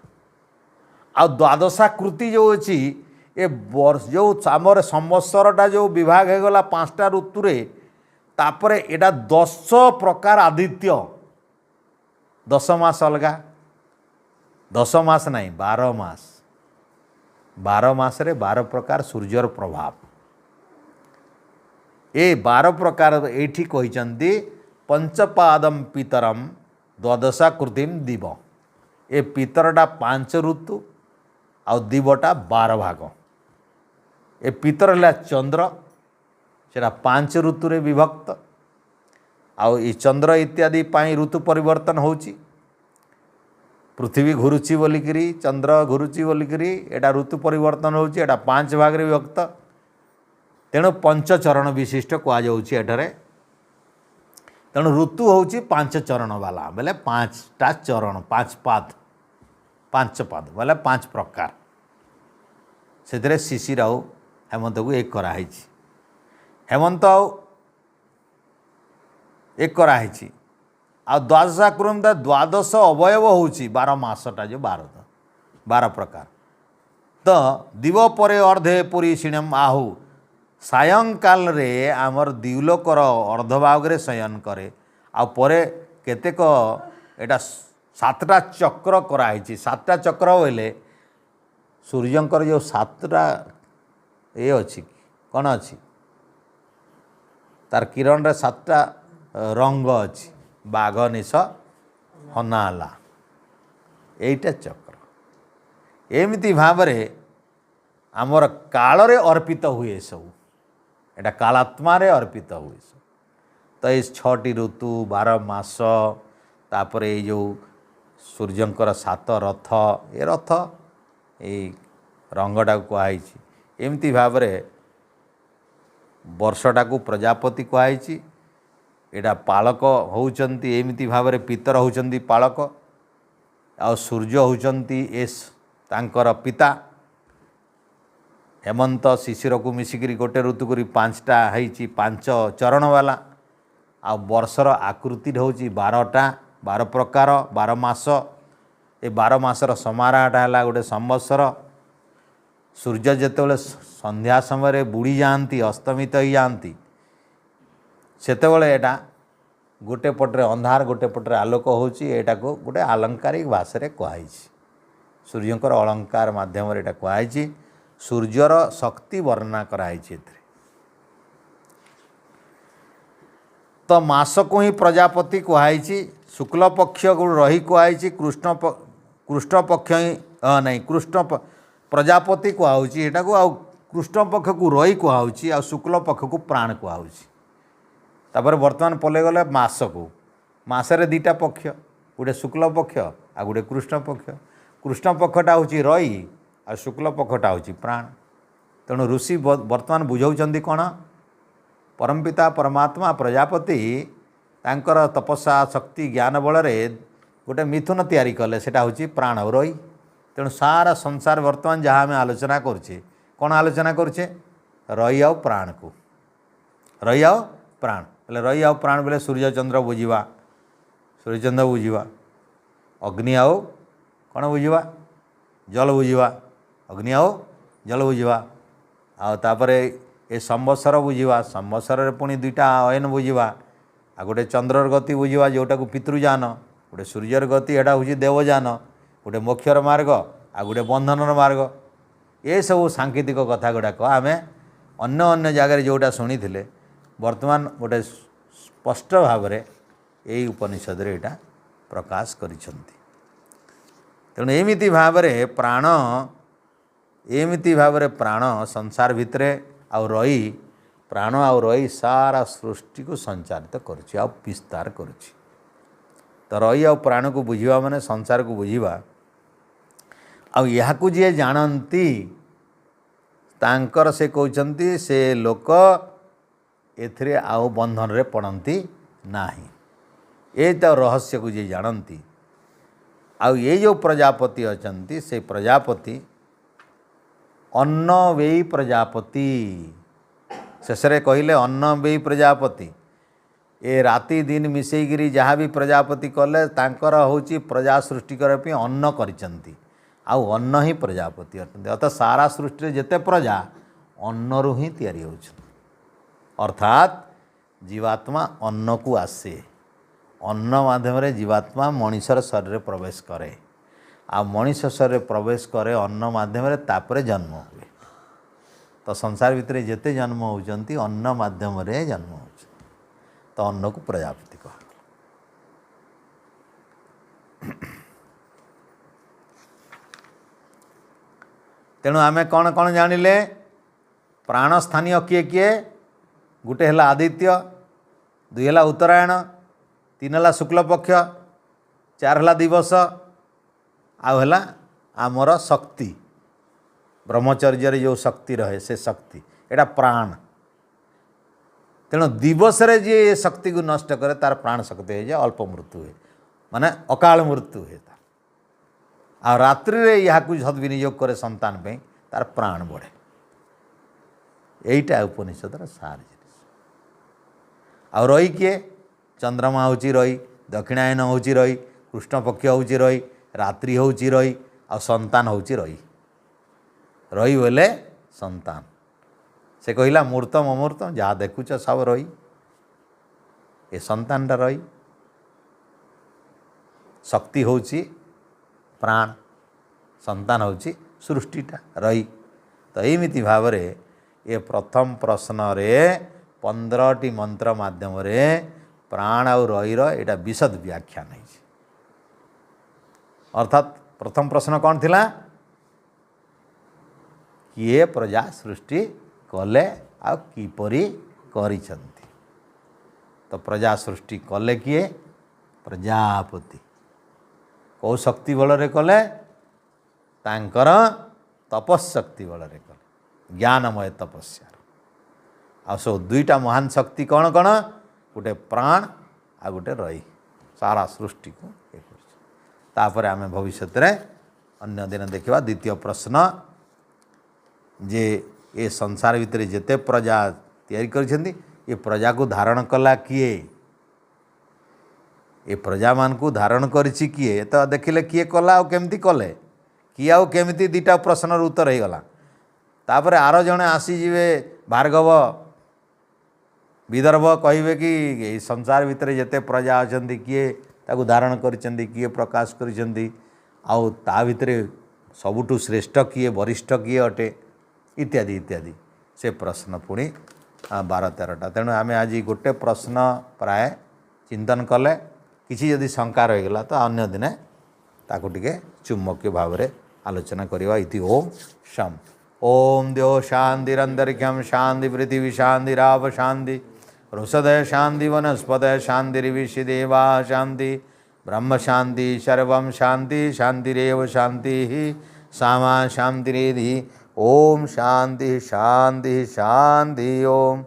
आ द्वादशाकृति जो अच्छी ए वर्ष जो आमर संवत्सरटा जो विभाग हो गला 5टा ऋतु रे तापरे एटा 10 प्रकार आदित्य 10 मास अलगा 10 मास नहीं 12 मास 12 मास रे 12 प्रकार सूर्यर प्रभाव ए 12 प्रकार एठी कहिचंती पंचपादम पितरम द्वादशाकृतिम दिव ए पितरटा 5 ऋतु आ दिवटा 12 भाग ए पितर है चंद्र सेटा 5 ऋतु रे विभक्त आउ ई चंद्र इत्यादि पाई ऋतु परिवर्तन होची पृथ्वी घुरुची बोलिकी चंद्र घुरुची बोलिकी एटा ऋतु परिवर्तन होची एटा 5 भाग रे विभक्त तेणु पंचचरण विशिष्ट कहुच्छी एठारे तेणु ऋतु होची 5 चरण वाला बेले 5टा चरण 5 पाद 5 पाद बोले 5 प्रकार से शिशिर आउ हेमंत को एक कराई हेमंत एक कराई आ द्वादशाकृम 12 अवयव होची 12 मासटा जो 12 प्रकार तो दिव परे अर्धे पुरी शिणम आहु सायंकाल रे आमर दिवलोकर अर्धभाग रे शयन करे आ परे केतेक एटा 7टा चक्र कराई 7टा चक्र बोले सूर्यंकर जो 7टा ये अच्छी कौन अच्छी तार किरण रे 7टा रंग अच्छी बाघ निश हनाला एटा चक्र एमती भाव रे आमर काल रे अर्पित हुए सब एटा कालात्मा रे अर्पित हुए सब तो ये 6टी ऋतु 12 मास तापर ये जो सूर्यंकर 7 रथ ये रथ ये रंगटा कहुई एमती भाव रे वर्षटा को प्रजापति कहुई एटा पालक होउचंती एमती भाव रे पितर होउचंती पालक आ सूर्य होउचंती एस तांकर पिता हेमंत शिशिर को मिसिकरी गोटे ऋतु करी 5टा है 5 चरण वाला आ वर्षर आकृति होची 12टा 12 प्रकार 12 मास ए 12 मासर समाराटा है गोटे संवत्सर सूर्य जेतेबेले संध्या समय बुड़ी जाती अस्तमित हो जाती सेतेबेले एटा गोटे पटरे अंधार गोटे पटरे आलोक होची एटा को गोटे आलंकारिक भाषा रे कहुई सूर्यंकर अलंकार माध्यम एटा कहुई सूर्यर शक्ति वर्णना कराई तो मास को ही प्रजापति कहुई शुक्ल पक्ष को रही कहुई कृष्ण पक्ष ही नहीं कृष्ण प्रजापति कहुच्छी एटा को आ कृष्ण पक्ष को रही कहुच्छी आ शुक्ल पक्ष को प्राण कहुच्छी तापर वर्तमान पले गले मास को मासरे 2टा पक्ष गोटे शुक्ल पक्ष आ गोटे कृष्ण पक्षटा होची रही आ शुक्ल पक्षटा होची प्राण तेणु ऋषि वर्तमान बुझाउछंती कौन परमपिता परमात्मा प्रजापति तांकर तपस्या शक्ति ज्ञान बल रे गोटे मिथुन तैयारी कले सेटा होची प्राण रही तेणु सारा संसार वर्तमान जहाँ आम आलोचना करुचे कौन आलोचना करुचे रई आउ प्राण को रई आउ प्राण बोले रई आउ प्राण बोले सूर्य चंद्र बुझा सूर्य चंद्र बुझा अग्नि आउ कौन बुझा जल बुझा अग्नि आउ जल बुझा आउे ए संवत्सर बुझा संवत्सर पुणी दुईटा अयन बुझा आ गोटे चंद्रर गति बुझा जोटा को पितृजान गोटे सूर्यर गति एटा हूँ देवजान गोटे मोक्षर मार्ग आ गोटे बंधनर मार्ग ये सब सांकेतिक कथा गुड़ाक आम अन्य अन्य जगार जोटा शुणी थे वर्तमान गोटे स्पष्ट भाव में यही उपनिषद यहाँ प्रकाश करिसेंति तेणु एमिति भाव में प्राण संसार भितरे आउ रई प्राण आउ रई सारा सृष्टि को संचालित करुछि आउ विस्तार करुछि। तो रई आउ प्राण को बुझिबा माने संसार को बुझिबा आउ याकू जी जानती तांकर से कहउछंती से लोक एथिरे आउ बंधन रे पड़ती नाही ये तो रहस्य को जी जानती आउ ये जो प्रजापति अछंती से प्रजापति अन्नवेयी प्रजापति शेषे कहले अन्नवेयी प्रजापति ए राति दिन मिसेगिरी जहाँ भी प्रजापति कले तांकर होची प्रजा सृष्टि करपी अन्न करिसंती आउ अन्न ही प्रजापति अटंती अर्थात सारा सृष्टि जेते प्रजा अन्नरु ही तैयारी होछ अर्थात जीवात्मा अन्न को आसे अन्न माध्यम जीवात्मा मनीषर शरीर प्रवेश करे आ मनीष शरीर प्रवेश करे अन्न माध्यम तापर जन्म हुए। तो संसार भितर जेते जन्म होचंती अन्न माध्यम जन्म हो तो अन्न को प्रजापति कह। तेणु आमे कौन कौन जानिले प्राण स्थानीय किए किए गोटे है आदित्य दुई है उत्तरायण तीन है शुक्ल पक्ष चार है दिवस आउ है आमर शक्ति ब्रह्मचर्य जो शक्ति रहे से शक्ति एटा प्राण तेणु दिवस रे जी ये शक्ति को नष्ट करे तार प्राण शक्ति हो जाए अल्प मृत्यु हुए माने अकाल मृत्यु हुए तार आ रात्रि रे यहाँ को सद विनियोग करे संतान पे तार प्राण बढ़े यहीटा उपनिषदर सार जिनिस आ रही किए चंद्रमा होची रही दक्षिणायन होची रही कृष्ण पक्ष होची रही रात्रि होची रही आ संतान होची रही रही बोले संतान से कहला मूर्तम अमूर्तम जहाँ देखुच सब रही ए संतानटा रही शक्ति होची प्राण संतान होची सृष्टिटा रही। तो एमिति भाव रे ये प्रथम प्रश्न रे 15टी मंत्र माध्यम रे प्राण और रईर एटा विशद व्याख्यान है। अर्थात प्रथम प्रश्न कौन थिला किए प्रजा सृष्टि कले आ किपरि करिसंती। तो प्रजा सृष्टि कले किए प्रजापति कौ शक्ति बल रे कले तांकर तपशक्ति बल रे कले ज्ञानमय तपस्या आ सो दुईटा महान शक्ति कौन कौन गोटे प्राण आ गोटे रई सारा सृष्टि को ये तापर आम भविष्य अन्य दिन देखा। द्वितीय प्रश्न जे ये संसार भितर जेते प्रजा तैयारी करिसेंती ये प्रजा को धारण कला किए ये प्रजा मान को धारण करिछि किए तो देखिले किए कला और केमती कले किए आउ केमती दुईटा प्रश्नर उत्तर हो गला। तापर आर जणे आसीजिवे भार्गव विदर्भ कहिबे कि ये संसार भितर जेते प्रजा अछंती किए ताकू धारण करिसेंती किए प्रकाश करिसेंती आउ ता भितरे सबुठु श्रेष्ठ किए वरिष्ठ किए अटे इत्यादि इत्यादि से प्रश्न पुणी 12-13टा। तेणु आम आज गोटे प्रश्न प्राय चिंतन कले किसी यदि शंका रहीगला तो अन्य दिने ताकू टिके चुम्बकीय भाव में आलोचना करवा। इति ओम शम ओम द्यो शांतिरंतरिक्षम शांति पृथिवी शांतिराव शांति ऋषदय शांति वनस्पतय शांतिर्विश्व देवा शांति ब्रह्म शांति सर्वं शांति शांतिरेव शांति सामा शांतिरेधि ओम शांति शांति शांति ओम।